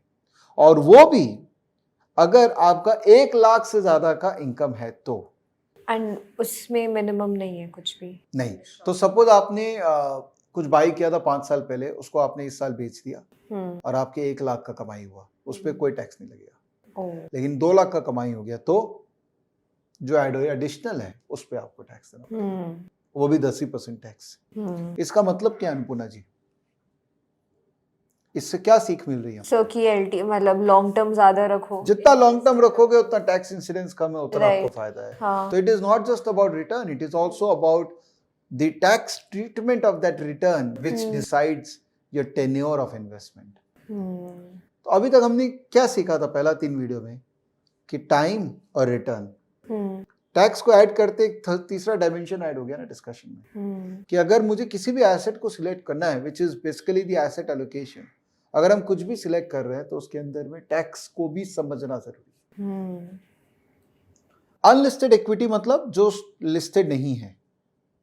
और वो भी अगर आपका 1 लाख से ज्यादा का इनकम है तो। एंड उसमें मिनिमम नहीं है कुछ भी? नहीं। तो सपोज आपने कुछ बाई किया था 5 साल पहले, उसको आपने इस साल बेच दिया और आपके 1 लाख का कमाई हुआ, उस पर कोई टैक्स नहीं लगेगा। लेकिन 2 लाख का कमाई हो गया तो जो एडिशनल है उस पर आपको टैक्स देना पड़ेगा, वो भी 10% टैक्स। इसका मतलब क्या अनुपूर्णा जी, इससे क्या सीख मिल रही है? सो कि एलटी मतलब लॉन्ग टर्म ज्यादा रखो, जितना लॉन्ग टर्म रखोगे उतना टैक्स इंसिडेंस कम है, उतना आपको Right. फायदा है। हाँ. तो it is not just about return, it is also about the tax treatment of that return which decides your tenure of investment. तो अभी तक हमने क्या सीखा था पहला 3 वीडियो में कि टाइम और रिटर्न, टैक्स को ऐड करते एक तीसरा डायमेंशन ऐड हो गया ना डिस्कशन में, कि अगर मुझे किसी भी एसेट को सिलेक्ट करना है which is basically the asset allocation, अगर हम कुछ भी सिलेक्ट कर रहे हैं तो उसके अंदर में टैक्स को भी समझना जरूरी है। अनलिस्टेड इक्विटी मतलब जो लिस्टेड नहीं है,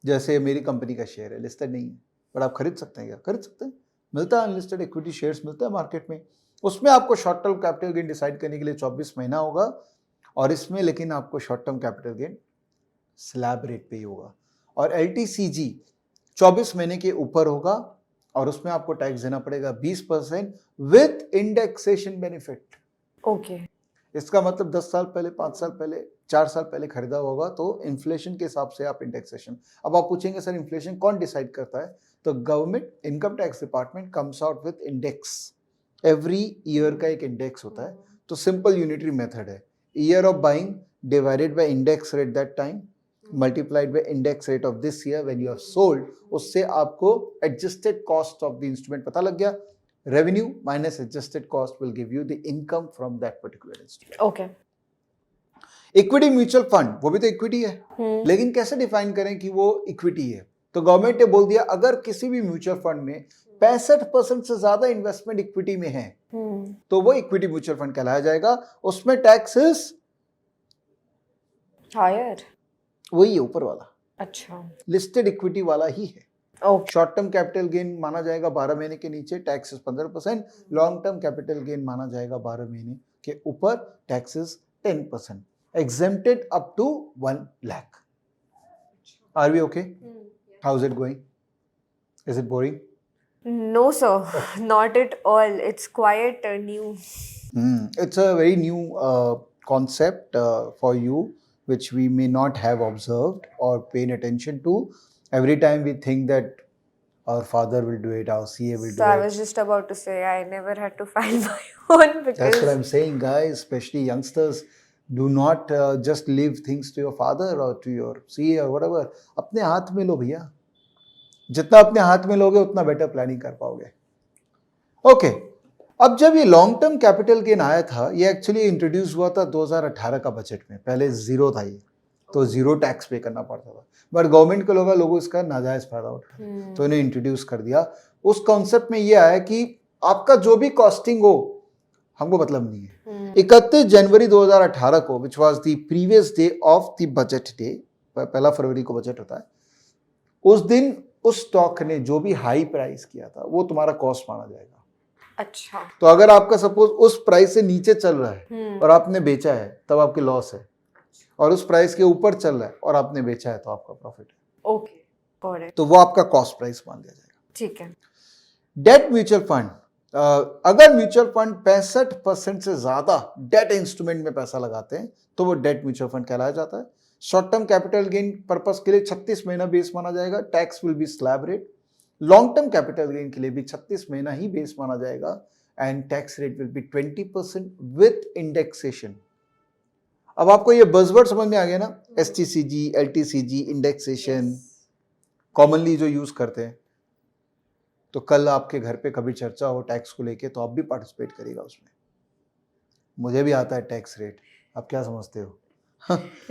जैसे मेरी कंपनी का शेयर है, लिस्टेड नहीं है पर आप खरीद सकते हैं। क्या खरीद सकते हैं? मिलता है अनलिस्टेड इक्विटी शेयर्स मिलता है मार्केट में। उसमें आपको short term capital gain decide करने के लिए 24 महीना होगा, और इसमें लेकिन आपको short term capital gain slab rate पे ही होगा, और LTCG 24 महीने के ऊपर होगा और उसमें आपको टैक्स देना पड़ेगा 20% विथ इंडेक्सेशन बेनिफिट। ओके। इसका मतलब 10 साल पहले, 5 साल पहले, 4 साल पहले खरीदा होगा तो इन्फ्लेशन के हिसाब से आप इंडेक्सेशन। अब आप पूछेंगे सर इन्फ्लेशन कौन डिसाइड करता है? तो government income tax department comes out with index, every year का एक इंडेक्स होता है। तो सिंपल यूनिटरी मेथड है, year of buying divided by index rate that time multiplied by index rate of this year when you have sold, उससे आपको adjusted cost of the instrument पता लग गया। Revenue minus adjusted cost will give you the income from that particular instrument. Okay. Equity mutual fund वो भी तो इक्विटी है, लेकिन कैसे डिफाइन करें कि वो इक्विटी है? तो गवर्नमेंट ने बोल दिया अगर किसी भी म्यूचुअल फंड में 65% से ज्यादा इन्वेस्टमेंट इक्विटी में है तो वो इक्विटी म्यूचुअल फंड कहलाया जाएगा। उसमें टैक्स इज हायर, वही है ऊपर वाला, अच्छा, लिस्टेड इक्विटी वाला ही है। Okay. Short term capital gain माना जाएगा 12 महीने के नीचे, tax is 15%। Long term capital gain माना जाएगा 12 महीने के ऊपर, tax is 10%, exempted up to 1 lakh. Are we okay? How is it going? Is it boring? No sir, not at all. It's quite new. It's a very new concept for you, which we may not have observed or paid attention to. Every time we think that our father will do it, our CA will do So I it. was just about to say I never had to file my own because That's what I'm saying, guys, especially youngsters. Do not just leave things to your father or to your CA or whatever. अपने हाथ में लो भैया, जितना अपने हाथ में लोगे उतना बेटर प्लानिंग कर पाओगे। ओके, अब जब ये लॉन्ग टर्म कैपिटल गेन आया था, ये एक्चुअली इंट्रोड्यूस हुआ था 2018 का बजट में। पहले जीरो था ये, तो जीरो टैक्स पे करना पड़ता था, बट गवर्नमेंट के लोग इसका नाजायज फायदा उठाए तो इन्हें इंट्रोड्यूस कर दिया। उस कॉन्सेप्ट में ये आया कि आपका जो भी कॉस्टिंग हो हमको मतलब नहीं है। 31 जनवरी 2018 को, which was the previous day of the budget day, 1 फरवरी को बजट होता है, उस दिन उस स्टॉक ने जो भी हाई प्राइस किया था वो तुम्हारा कॉस्ट माना जाएगा। अच्छा। तो अगर आपका सपोज उस प्राइस से नीचे चल रहा है और आपने बेचा है तब आपकी लॉस है, और उस प्राइस के ऊपर चल रहा है और आपने बेचा है तो आपका प्रॉफिट है। Okay, got it. तो वो आपका कॉस्ट प्राइस मान लिया जाएगा। ठीक है। डेट म्यूचुअल फंड, अगर म्यूचुअल फंड 65% से ज्यादा डेट इंस्ट्रूमेंट में पैसा लगाते हैं तो वो डेट म्यूचुअल फंड कहलाया जाता है। Short term capital gain purpose के लिए 36 महीना बेस माना जाएगा, tax will be slab rate. Long term capital gain के लिए भी 36 महीना ही बेस माना जाएगा and tax rate will be 20% with indexation. अब आपको ये बज़वर्ड समझ में आ गया ना, STCG, LTCG, इंडेक्सेशन कॉमनली जो यूज करते हैं। तो कल आपके घर पे कभी चर्चा हो टैक्स को लेके तो आप भी पार्टिसिपेट करिएगा उसमें। मुझे भी आता है टैक्स रेट, आप क्या समझते हो?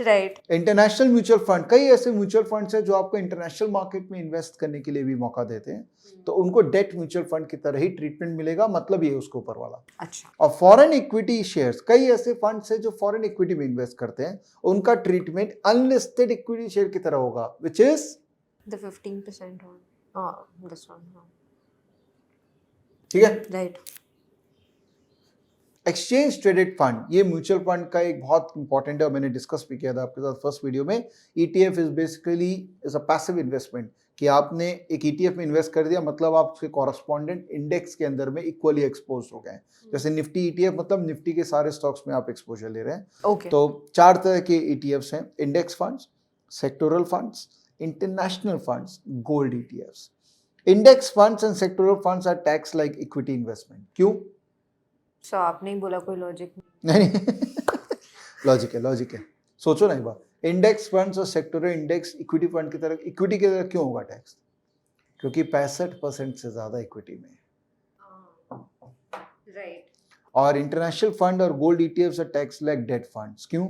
राइट। इंटरनेशनल म्यूचुअल फंड, कई ऐसे म्यूचुअल फंड्स हैं जो आपको इंटरनेशनल मार्केट में इन्वेस्ट करने के लिए भी मौका देते हैं, तो उनको डेट म्यूचुअल फंड की तरह ही ट्रीटमेंट मिलेगा, मतलब ये उसके ऊपर वाला। अच्छा। और फॉरेन इक्विटी शेयर्स, कई ऐसे फंड्स हैं जो फॉरेन इक्विटी में इन्वेस्ट करते हैं, उनका ट्रीटमेंट अनलिस्टेड इक्विटी शेयर की तरह होगा, which is the 15% on this one. ठीक है। राइट। एक्सचेंज ट्रेडेड फंड, ये म्यूचुअल फंड का एक बहुत इंपॉर्टेंट है और मैंने डिस्कस भी किया था आपके साथ फर्स्ट वीडियो में। ETF is basically is a passive investment, कि आपने एक ETF में इन्वेस्ट कर दिया, मतलब आप उसके कॉरस्पॉन्डेंट इंडेक्स के अंदर में इक्वली एक्सपोज हो गए हैं। जैसे निफ्टी ETF, मतलब निफ्टी के सारे स्टॉक्स में आप एक्सपोजर ले रहे हैं। Okay. तो 4 तरह के ETFs हैं, index funds, sectoral funds, international funds, gold ETFs। Index funds and sectoral funds are tax like equity investment. क्यों? So आपने ही बोला कोई लॉजिक नहीं लॉजिक है, सोचो ना एक बार। इंडेक्स फंड्स और सेक्टोरल इंडेक्स इक्विटी फंड की तरह, इक्विटी की तरह क्यों होगा टैक्स? क्योंकि 65% से ज्यादा इक्विटी में है। राइट। और इंटरनेशनल फंड और gold ETFs are tax like debt funds. क्यों?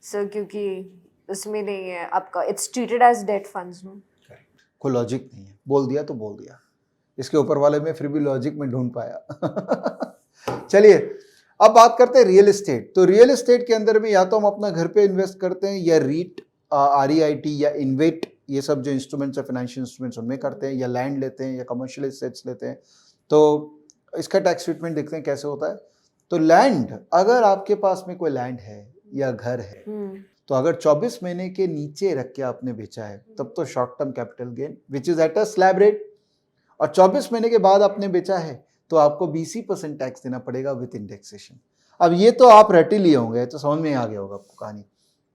सर क्योंकि उसमें नहीं है आपका, it's treated as debt funds. No, कोई लॉजिक नहीं है, बोल दिया तो बोल दिया। इसके ऊपर वाले में फिर भी लॉजिक में ढूंढ पाया। चलिए अब बात करते हैं रियल एस्टेट। तो रियल एस्टेट के अंदर में या तो हम अपना घर पे इन्वेस्ट करते हैं, या रीट, REIT या इन्वेट, ये सब जो इंस्ट्रूमेंट्स है फाइनेंशियल इंस्ट्रूमेंट्स उनमें करते हैं, या लैंड लेते हैं, या कमर्शियल एसेट्स लेते हैं। तो इसका टैक्स ट्रीटमेंट देखते हैं कैसे होता है। तो लैंड, अगर आपके पास में कोई लैंड है या घर है, तो अगर 24 महीने के नीचे रख के आपने बेचा है, तब तो short term capital gain which is at a slab rate. और 24 महीने के बाद आपने बेचा है तो आपको 20% टैक्स देना पड़ेगा विद इंडेक्सेशन। अब ये तो आप रट ही लिए होंगे, तो समझ में आ गया होगा आपको कहानी।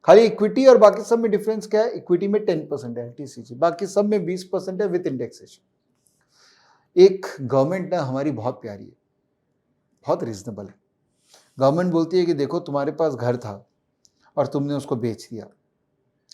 खाली इक्विटी और बाकी सब में डिफरेंस क्या है? इक्विटी में 10% है LTCG, बाकी सब में 20% है विद इंडेक्सेशन। एक गवर्नमेंट ना हमारी बहुत प्यारी है, बहुत रीजनेबल है। गवर्नमेंट बोलती है कि देखो तुम्हारे पास घर था और तुमने उसको बेच दिया,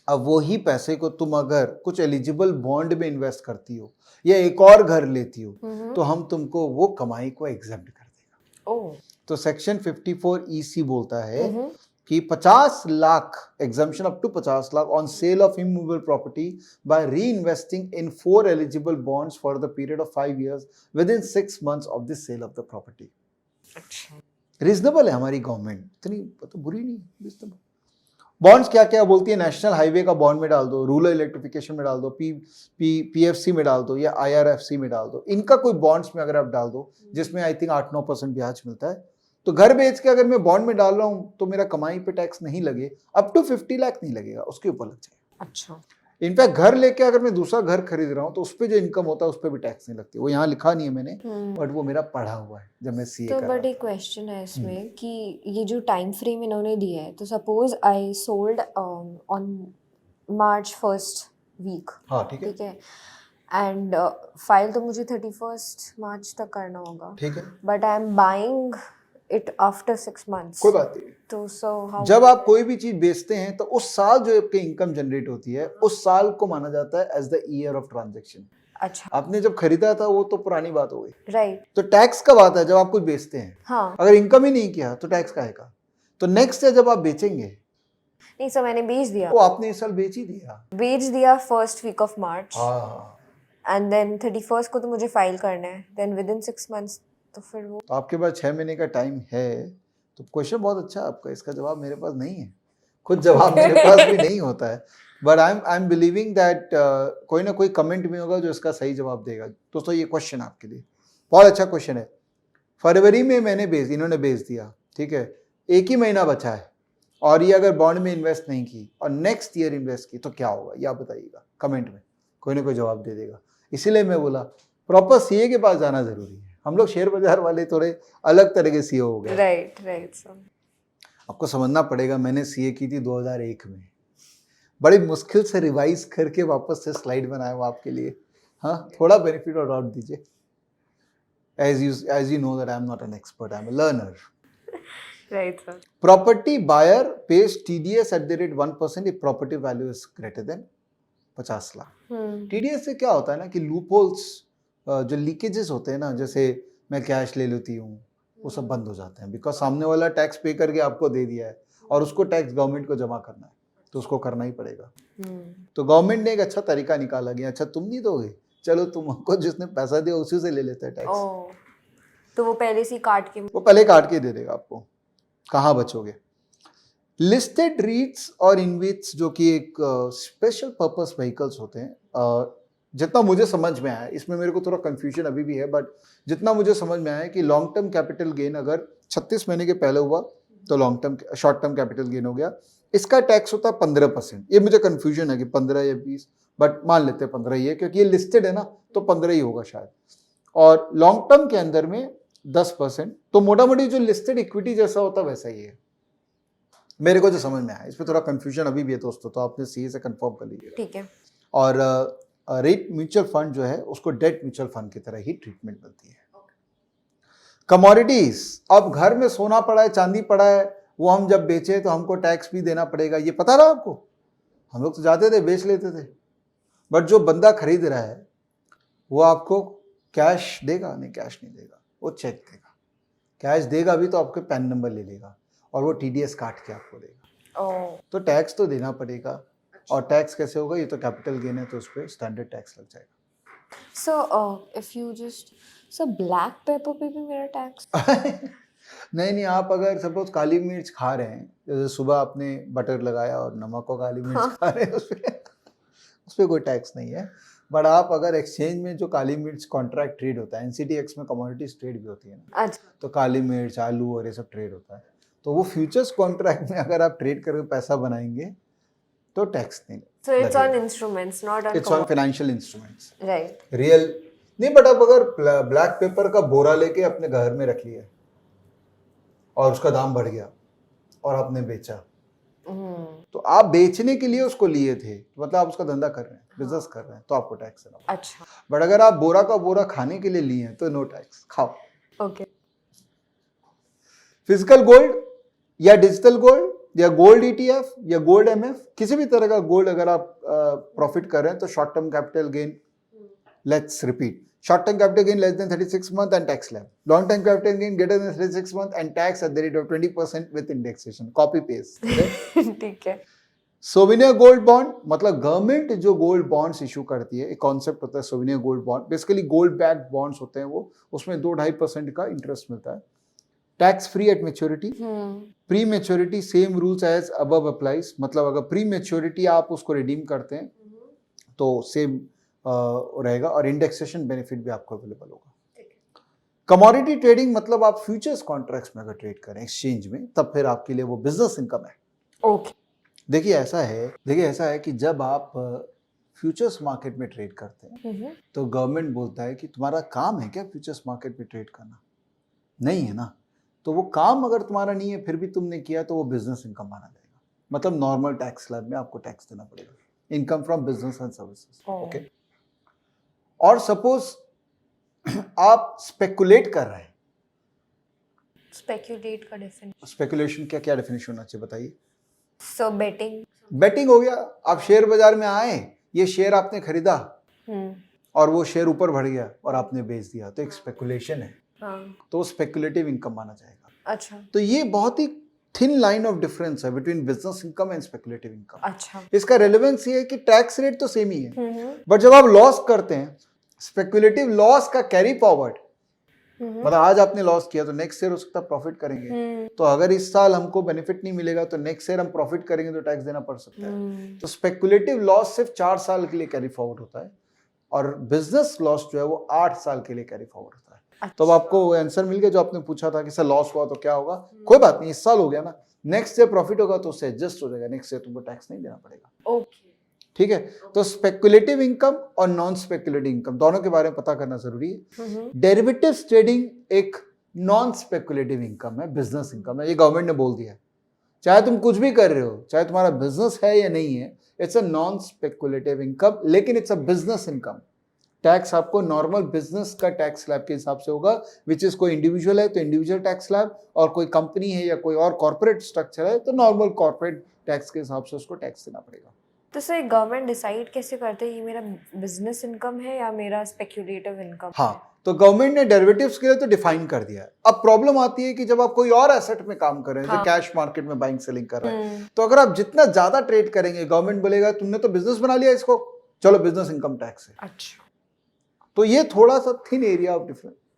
अब वही पैसे को तुम अगर कुछ एलिजिबल बॉन्ड में इन्वेस्ट करती हो या एक और घर लेती हो, तो हम तुमको वो कमाई को एग्जेम्प्ट कर देगा। तो सेक्शन 54 EC बोलता है कि 50 lakh exemption up to 50 lakh on sale of immovable property by reinvesting in 4 eligible bonds for the period of 5 years within 6 months of the sale of the property. Reasonable है हमारी गवर्नमेंट, इतनी तो बुरी नहीं, रीजनेबल। बॉन्ड्स क्या क्या बोलती है? नेशनल हाईवे का बॉन्ड में डाल दो, रूरल इलेक्ट्रिफिकेशन में डाल दो, PFC में डाल दो, या IRFC में डाल दो। इनका कोई बॉन्ड्स में अगर आप डाल दो जिसमें आई थिंक 8-9% ब्याज मिलता है, तो घर बेच के अगर मैं बॉन्ड में डाल रहा हूँ तो मेरा कमाई पे टैक्स नहीं लगे, अप टू 50 लाख नहीं लगेगा, उसके ऊपर लग जाएगा। अच्छा। इनफैक्ट घर लेके अगर मैं दूसरा घर खरीद रहा हूँ तो उस पर जो इनकम होता है उस पर भी टैक्स नहीं लगती। वो यहाँ लिखा नहीं है मैंने, बट वो मेरा पढ़ा हुआ है जब मैं CA तो कर रहा बट एक क्वेश्चन है इसमें कि ये जो टाइम फ्रेम इन्होंने दिया है, तो suppose I sold on March 1st week, हाँ ठीक है, ठीक है, एंड फाइल तो मुझे 31st March तक करना होगा, ठीक है, but I am buying it after 6 months, कोई बात नहीं। तो सो हाउ? जब आप कोई भी चीज बेचते हैं तो उस साल जो आपकी इनकम जनरेट होती है, उस साल को माना जाता है as the year of transaction. अच्छा, आपने जब खरीदा था वो तो पुरानी बात हो गई, राइट। तो टैक्स कब आता है? जब आप कुछ बेचते हैं। हाँ, अगर इनकम ही नहीं किया तो टैक्स का आएगा। तो नेक्स्ट है जब आप बेचेंगे, नहीं सर मैंने बेच दिया, वो आपने इस साल बेच ही दिया, फर्स्ट वीक ऑफ मार्च, हाँ, एंड देन 31st को तो मुझे फाइल करना है, देन विद इन 6 months, तो फिर वो तो आपके पास 6 महीने का टाइम है। तो क्वेश्चन बहुत अच्छा है आपका, इसका जवाब मेरे पास नहीं है, खुद जवाब मेरे पास भी नहीं होता है, but I am believing that कोई ना कोई कमेंट में होगा जो इसका सही जवाब देगा। दोस्तों ये क्वेश्चन आपके लिए बहुत अच्छा क्वेश्चन है। फरवरी में इन्होंने बेच दिया, ठीक है, एक ही महीना बचा है, और ये अगर बॉन्ड में इन्वेस्ट नहीं की और नेक्स्ट ईयर इन्वेस्ट की तो क्या होगा, ये आप बताइएगा कमेंट में, कोई ना कोई जवाब दे देगा। इसीलिए मैं बोला प्रॉपर CA के पास जाना जरूरी है। हम लोग शेयर बाजार वाले थोड़े अलग तरह के CEO हो गए। Right sir. आपको समझना पड़ेगा, मैंने CA की थी 2001 में, बड़ी मुश्किल से रिवाइज करके वापस से स्लाइड बनाया हुआ आपके लिए। हाँ, थोड़ा बेनिफिट और डाउट दीजिए। As you know that I am not an expert, I am a learner. Right sir. Property buyer pays TDS at the rate 1% if property value is greater than 50 lakh. TDS से क्या होता है ना कि लूप होल्स, जो लीकेजेस होते हैं ना, जैसे मैं कैश ले लेती हूँ, वो सब बंद हो जाते हैं, बिकॉज सामने वाला टैक्स पे करके आपको दे दिया है और उसको टैक्स गवर्नमेंट को जमा करना है, तो उसको करना ही पड़ेगा। तो गवर्नमेंट ने एक अच्छा तरीका निकाला कि अच्छा तुम नहीं दोगे, चलो तुमको जिसने पैसा दिया उसी से ले लेते हैं टैक्स। तो वो पहले से काट के, वो पहले काट के दे देगा आपको, कहाँ बचोगे। लिस्टेड रीट्स और इनविट्स जो कि एक स्पेशल पर्पस व्हीकल्स होते हैं, जितना मुझे समझ में आया, इसमें मेरे को थोड़ा कंफ्यूजन अभी भी है, बट जितना मुझे समझ में आया है कि लॉन्ग टर्म कैपिटल गेन अगर 36 महीने के पहले हुआ तो long term short term capital gain हो गया। इसका टैक्स होता है 15%। ये मुझे कंफ्यूजन है कि 15 या 20, बट मान लेते हैं 15 ही है क्योंकि ये लिस्टेड है ना, तो 15 ही होगा शायद। और लॉन्ग टर्म के अंदर में 10%, तो मोटा मोटी जो लिस्टेड इक्विटी जैसा होता है वैसा ही है, मेरे को जो समझ में आया। इसमें थोड़ा कंफ्यूजन अभी भी है दोस्तों, तो आपने सीए से कंफर्म कर लीजिएगा। ठीक है। और रेट म्यूचुअल फंड जो है उसको डेट म्यूचुअल फंड की तरह ही ट्रीटमेंट मिलती है। कमोडिटीज, अब घर में सोना पड़ा है, चांदी पड़ा है, वो हम जब बेचे तो हमको टैक्स भी देना पड़ेगा, ये पता रहा आपको? हम लोग तो जाते थे बेच लेते थे, बट जो बंदा खरीद रहा है वो आपको कैश देगा? नहीं, कैश नहीं देगा, वो चेक देगा। कैश देगा भी तो आपके पैन नंबर ले लेगा और वो टीडीएस काट के आपको देगा। तो टैक्स तो देना पड़ेगा। और टैक्स कैसे होगा? ये तो कैपिटल गेन है तो उस पर स्टैंडर्ड टैक्स लग जाएगा। सो ब्लैक पेपर पे भी मेरा टैक्स? नहीं, आप अगर सपोज काली मिर्च खा रहे हैं, जैसे सुबह आपने बटर लगाया और नमक और काली मिर्च खा रहे हैं, उस पर कोई टैक्स नहीं है। बट आप अगर एक्सचेंज में जो काली मिर्च कॉन्ट्रैक्ट ट्रेड होता है, एनसीटीएक्स में कमोडिटीज ट्रेड भी होती है ना, अच्छा। तो काली मिर्च, आलू और ये सब ट्रेड होता है, तो वो फ्यूचर्स कॉन्ट्रैक्ट में अगर आप ट्रेड करके पैसा बनाएंगे तो टैक्स नहीं। So it's on instruments, not on It's on financial instruments. Right. Real नहीं, बट अब अगर ब्लैक पेपर का बोरा लेके अपने घर में रख लिया और उसका दाम बढ़ गया और आपने बेचा, तो आप बेचने के लिए उसको लिए थे, मतलब आप उसका धंधा कर रहे हैं, बिजनेस कर रहे हैं, तो आपको टैक्स देना। अच्छा। बट अगर आप बोरा का बोरा खाने के लिए लिए हैं तो नो टैक्स, खाओ। ओके। फिजिकल गोल्ड या डिजिटल गोल्ड या गोल्ड ईटीएफ या गोल्ड एमएफ, किसी भी तरह का गोल्ड अगर आप प्रॉफिट कर रहे हैं तो short term capital gain, let's repeat, short term capital gain less than 36 month and tax slab, long term capital gain greater than 36 month and tax at the rate of 20% with indexation, copy paste। ठीक है। सोविनियर गोल्ड बॉन्ड, मतलब गवर्नमेंट जो गोल्ड बॉन्ड्स इशू करती है, एक कॉन्सेप्ट होता है सोविनियर gold bond, basically gold backed bonds होते हैं वो, उसमें 2-2.5% का इंटरेस्ट मिलता है, tax free at maturity. Pre maturity same rules as above applies, मतलब अगर प्री मेच्योरिटी आप उसको रिडीम करते हैं तो सेम रहेगा और इंडेक्सेशन बेनिफिट भी आपको अवेलेबल होगा। कमोडिटी ट्रेडिंग, मतलब आप फ्यूचर्स कॉन्ट्रैक्ट्स में अगर ट्रेड करें एक्सचेंज में, तब फिर आपके लिए वो बिजनेस इनकम है। ओके। देखिए ऐसा है कि जब आप फ्यूचर्स मार्केट में ट्रेड करते हैं तो गवर्नमेंट बोलता है कि तुम्हारा काम है क्या फ्यूचर्स मार्केट में ट्रेड करना? नहीं है ना, तो वो काम अगर तुम्हारा नहीं है फिर भी तुमने किया तो वो बिजनेस इनकम माना जाएगा, मतलब नॉर्मल टैक्स स्लैब में आपको टैक्स देना पड़ेगा, income from business and services. Okay. और सपोज आप स्पेकुलेट कर रहे हैं, स्पेक्युलेट का डेफिनेशन? स्पेकुलेशन क्या डेफिनेशन होना चाहिए बताइए? सो बेटिंग हो गया, आप शेयर बाजार में आए, ये शेयर आपने खरीदा और वो शेयर ऊपर बढ़ गया और आपने बेच दिया, तो एक स्पेकुलेशन है। तो स्पेकुलेटिव इनकम माना जाएगा। अच्छा। तो ये बहुत ही थिन लाइन ऑफ डिफरेंस है between business income and speculative income. अच्छा। इसका रेलेवेंस ये है कि टैक्स रेट तो सेम ही है, बट जब आप लॉस करते हैं, स्पेकुलेटिव लॉस का कैरी फॉरवर्ड, मतलब आज आपने लॉस किया तो नेक्स्ट ईयर हो सकता है प्रॉफिट करेंगे, तो अगर इस साल हमको बेनिफिट नहीं मिलेगा तो नेक्स्ट ईयर हम प्रॉफिट करेंगे तो टैक्स देना पड़ सकता है। तो स्पेकुलेटिव लॉस सिर्फ 4 साल के लिए कैरी फॉरवर्ड होता है और बिजनेस लॉस जो है वो 8 साल के लिए कैरी फॉरवर्ड होता है। अच्छा। तो अब आपको आंसर मिल गया जो आपने पूछा था कि सर लॉस हुआ तो क्या होगा? कोई बात नहीं, इस साल हो गया ना, नेक्स्ट ईयर प्रॉफिट होगा तो उससे एडजस्ट हो जाएगा, नेक्स्ट ईयर तुमको टैक्स नहीं देना पड़ेगा। ओके। ठीक है, तो स्पेकुलेटिव इनकम और नॉन स्पेकुलेटिव इनकम दोनों के बारे में पता करना जरूरी है। डेरिवेटिव्स ट्रेडिंग एक नॉन स्पेकुलेटिव इनकम है, बिजनेस इनकम है, ये गवर्नमेंट ने बोल दिया है। चाहे तुम कुछ भी कर रहे हो, चाहे तुम्हारा बिजनेस है या नहीं है, it's a non speculative income, लेकिन it's a business income. Tax आपको नॉर्मल बिजनेस का टैक्स स्लैब के हिसाब से होगा, विच इज कोई इंडिविजुअल है तो इंडिविजुअल टैक्स स्लैब, और कोई कंपनी है या कोई और कॉर्पोरेट स्ट्रक्चर है तो नॉर्मल कॉर्पोरेट टैक्स के हिसाब से उसको टैक्स देना पड़ेगा। तो सर गवर्नमेंट डिसाइड कैसे करते हैं ये मेरा बिजनेस इनकम है या मेरा स्पेक्युलेटिव इनकम? हाँ, तो गवर्नमेंट ने डेरिवेटिव्स के लिए तो डिफाइन कर दिया है। अब प्रॉब्लम आती है कि जब आप कोई और एसेट में काम कर रहे हैं, जो कैश मार्केट में बाइंग सेलिंग कर रहे हैं, तो अगर आप जितना ज्यादा ट्रेड करेंगे, गवर्नमेंट बोलेगा तुमने तो बिजनेस बना लिया इसको, चलो बिजनेस इनकम टैक्स है। अच्छा। तो ये थोड़ा सा थिन एरिया ऑफ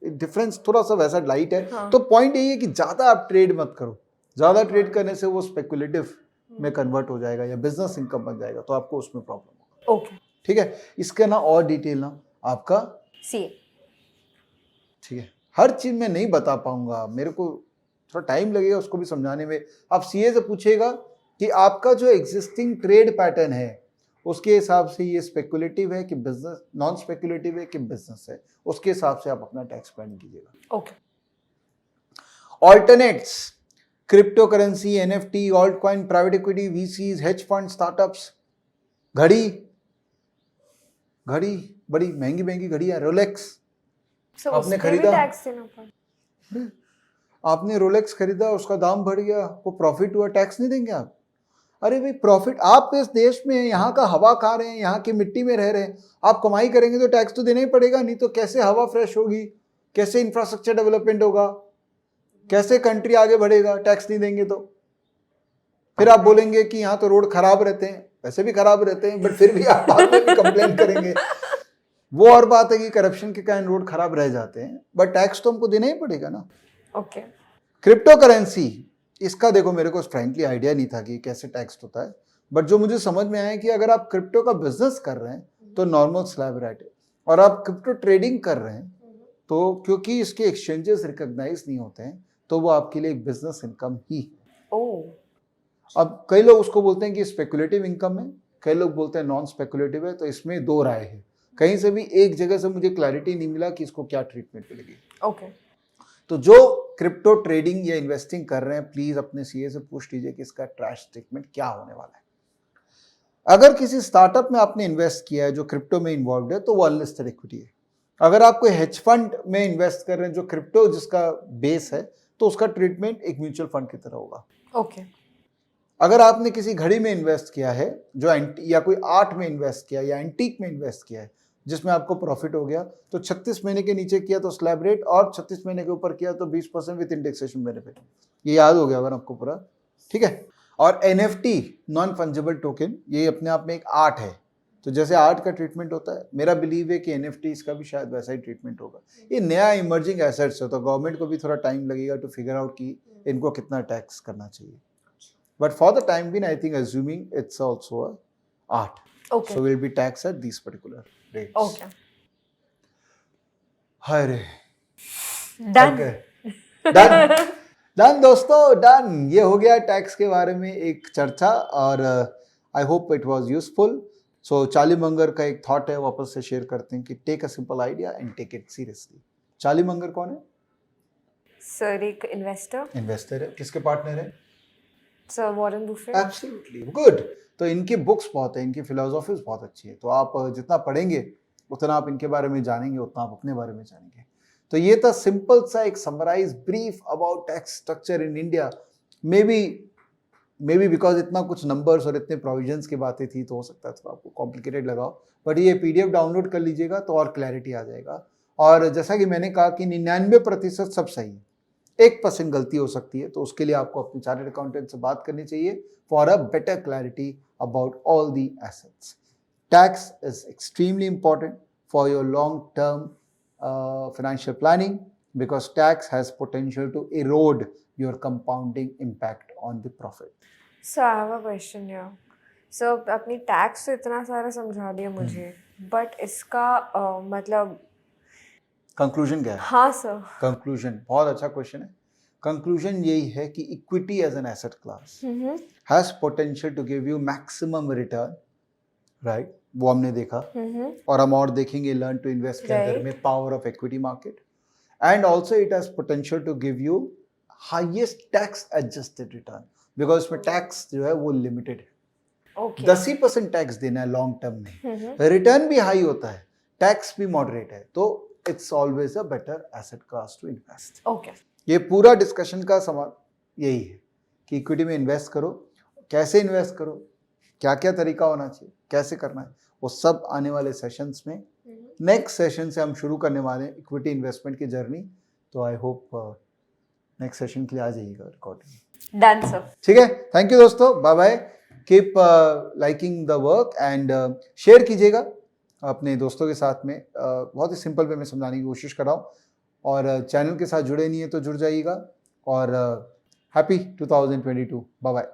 डिफरेंस, थोड़ा सा वैसा लाइट है। हाँ। तो पॉइंट यही है कि ज्यादा आप ट्रेड मत करो, ज्यादा ट्रेड करने से वो स्पेकुलेटिव में कन्वर्ट हो जाएगा या बिजनेस इनकम बन जाएगा, तो आपको उसमें प्रॉब्लम होगा। ओके, ठीक है, इसका ना और डिटेल ना आपका सीए। ठीक है, हर चीज में नहीं बता पाऊंगा, मेरे को थोड़ा टाइम लगेगा उसको भी समझाने में। आप सीए से पूछेगा कि आपका जो एग्जिस्टिंग ट्रेड पैटर्न है उसके हिसाब से ये स्पेकुलेटिव है कि बिजनेस, नॉन स्पेकुलेटिव है कि बिजनेस है, उसके हिसाब से आप अपना टैक्स प्लान कीजिएगा। Okay. Alternates, crypto currency, NFT, alt coin, private equity, VCs, hedge fund, startups, घड़ी बड़ी महंगी महंगी घड़ी है, रोलेक्स। आपने खरीदा, टैक्स देना पड़ा। आपने रोलेक्स खरीदा, उसका दाम बढ़ गया, वो प्रॉफिट हुआ, टैक्स नहीं देंगे आप? अरे भाई प्रॉफिट, आप इस देश में यहाँ का हवा खा रहे हैं, यहाँ की मिट्टी में रह रहे हैं, आप कमाई करेंगे तो टैक्स तो देना ही पड़ेगा, नहीं तो कैसे हवा फ्रेश होगी, कैसे इंफ्रास्ट्रक्चर डेवलपमेंट होगा, कैसे कंट्री आगे बढ़ेगा टैक्स नहीं देंगे तो? फिर आप बोलेंगे कि यहाँ तो रोड खराब रहते हैं, वैसे भी खराब रहते हैं, बट फिर भी आप बाद में भी कंप्लेन करेंगे। वो और बात है कि करप्शन के कारण रोड खराब रह जाते हैं, बट टैक्स तो हमको देना ही पड़ेगा ना। ओके। क्रिप्टो करेंसी, इसका देखो मेरे को फ्रैंकली आइडिया नहीं था कि कैसे टैक्स होता है, बट जो मुझे समझ में आया कि अगर आप क्रिप्टो का बिजनेस कर रहे हैं तो नॉर्मल स्लैब रेट है, और आप क्रिप्टो ट्रेडिंग कर रहे हैं तो क्योंकि इसके एक्सचेंजेस रिकॉग्नाइज नहीं होते हैं तो वो आपके लिए एक बिजनेस इनकम ही है। अब कई लोग उसको बोलते हैं कि स्पेकुलेटिव इनकम है, कई लोग बोलते हैं नॉन स्पेकुलेटिव है, तो इसमें दो राय है। कहीं से भी एक जगह से मुझे क्लैरिटी नहीं मिला कि इसको क्या ट्रीटमेंट मिलेगी। ओके। तो जो क्रिप्टो ट्रेडिंग या इन्वेस्टिंग कर रहे हैं प्लीज अपने सीए से पूछ लीजिए कि इसका ट्रैश ट्रीटमेंट क्या होने वाला है। अगर किसी स्टार्टअप में आपने इन्वेस्ट किया है जो क्रिप्टो में इन्वॉल्व है तो वो अनलिस्टेड इक्विटी है। अगर आप कोई हेज फंड में इन्वेस्ट कर रहे हैं जो क्रिप्टो जिसका बेस है तो उसका ट्रीटमेंट एक म्यूचुअल फंड की तरह होगा। ओके। अगर आपने किसी घड़ी में इन्वेस्ट किया है जो या कोई आर्ट में इन्वेस्ट किया या एंटीक में इन्वेस्ट किया है जिसमें आपको प्रॉफिट हो गया तो 36 महीने के नीचे किया तो स्लैब रेट, और 36 महीने के ऊपर किया तो 20% विद इंडेक्सेशन बेनिफिट। ये याद हो गया अगर आपको पूरा, ठीक है। और एनएफटी, नॉन फंजिबल टोकन, ये अपने आप में एक आर्ट है, तो जैसे आर्ट का ट्रीटमेंट होता है मेरा बिलीव है कि एनएफटी इसका भी शायद वैसा ही ट्रीटमेंट होगा। ये नया इमर्जिंग एसेट्स है तो गवर्नमेंट को भी थोड़ा टाइम लगेगा टू फिगर आउट कि इनको कितना टैक्स करना चाहिए, but for the time being I think assuming it's also a art, Okay. so will be taxed at these particular rates. Okay. अरे Done. डन डन दोस्तों, डन। ये हो गया टैक्स के बारे में एक चर्चा, और I hope it was useful. So Charlie Munger का एक थॉट है, वापस से शेयर करते हैं कि take a simple idea and take it seriously. Charlie Munger कौन है? सर एक इन्वेस्टर है। किसके पार्टनर है? Sir Warren Buffett. Absolutely good. तो इनकी बुक्स बहुत है, इनकी फिलोसॉफीज बहुत अच्छी है, तो आप जितना पढ़ेंगे उतना आप इनके बारे में जानेंगे, उतना आप अपने बारे में जानेंगे। तो ये था सिंपल सा एक summarise brief about tax structure in India. Maybe because इतना कुछ नंबर्स और इतने प्रोविजंस की बातें थी तो हो सकता है थोड़ा आपको कॉम्प्लिकेटेड लगाओ, बट ये पीडीएफ डाउनलोड कर लीजिएगा तो और क्लैरिटी आ जाएगा। और जैसा कि मैंने कहा कि 99% सब सही है, 1% गलती हो सकती है, तो उसके लिए आपको अपने चार्टर्ड अकाउंटेंट से बात करनी चाहिए for a better clarity about all the assets. Tax is extremely important for your long term financial planning because tax has potential to erode your compounding impact on the profit. So I have a question here. So अपनी टैक्स तो इतना सारा समझा दिया मुझे, बट इसका मतलब कंक्लूजन क्या है? हाँ सर, कंक्लूजन बहुत अच्छा क्वेश्चन है। कंक्लूजन यही है कि equity as an asset class has potential to give you maximum return, right? वो हमने देखा, और हम और देखेंगे लर्न टू इन्वेस्ट के अंदर में power of equity market, and also it has potential to give you highest tax adjusted return because इसमें टैक्स जो है वो लिमिटेड है। 10% टैक्स देना है लॉन्ग टर्म में, रिटर्न भी हाई होता है, टैक्स भी मॉडरेट है, तो it's always a better asset class to invest. ये पूरा डिस्कशन का सवाल यही है कि इक्विटी में इन्वेस्ट करो, कैसे इन्वेस्ट करो, क्या क्या तरीका होना चाहिए, कैसे करना है, वो सब आने वाले सेशंस में, नेक्स्ट सेशन से हम शुरू करने वाले हैं इक्विटी इन्वेस्टमेंट की जर्नी। तो आई होप नेक्स्ट सेशन के लिए आ जाइएगा रिकॉर्डिंग। Done sir. ठीक है, थैंक यू दोस्तों, bye bye. Keep liking the work and share कीजिएगा अपने दोस्तों के साथ में। बहुत ही सिंपल वे में समझाने की कोशिश कर रहा हूँ, और चैनल के साथ जुड़े नहीं है तो जुड़ जाइएगा, और हैप्पी 2022। Bye bye.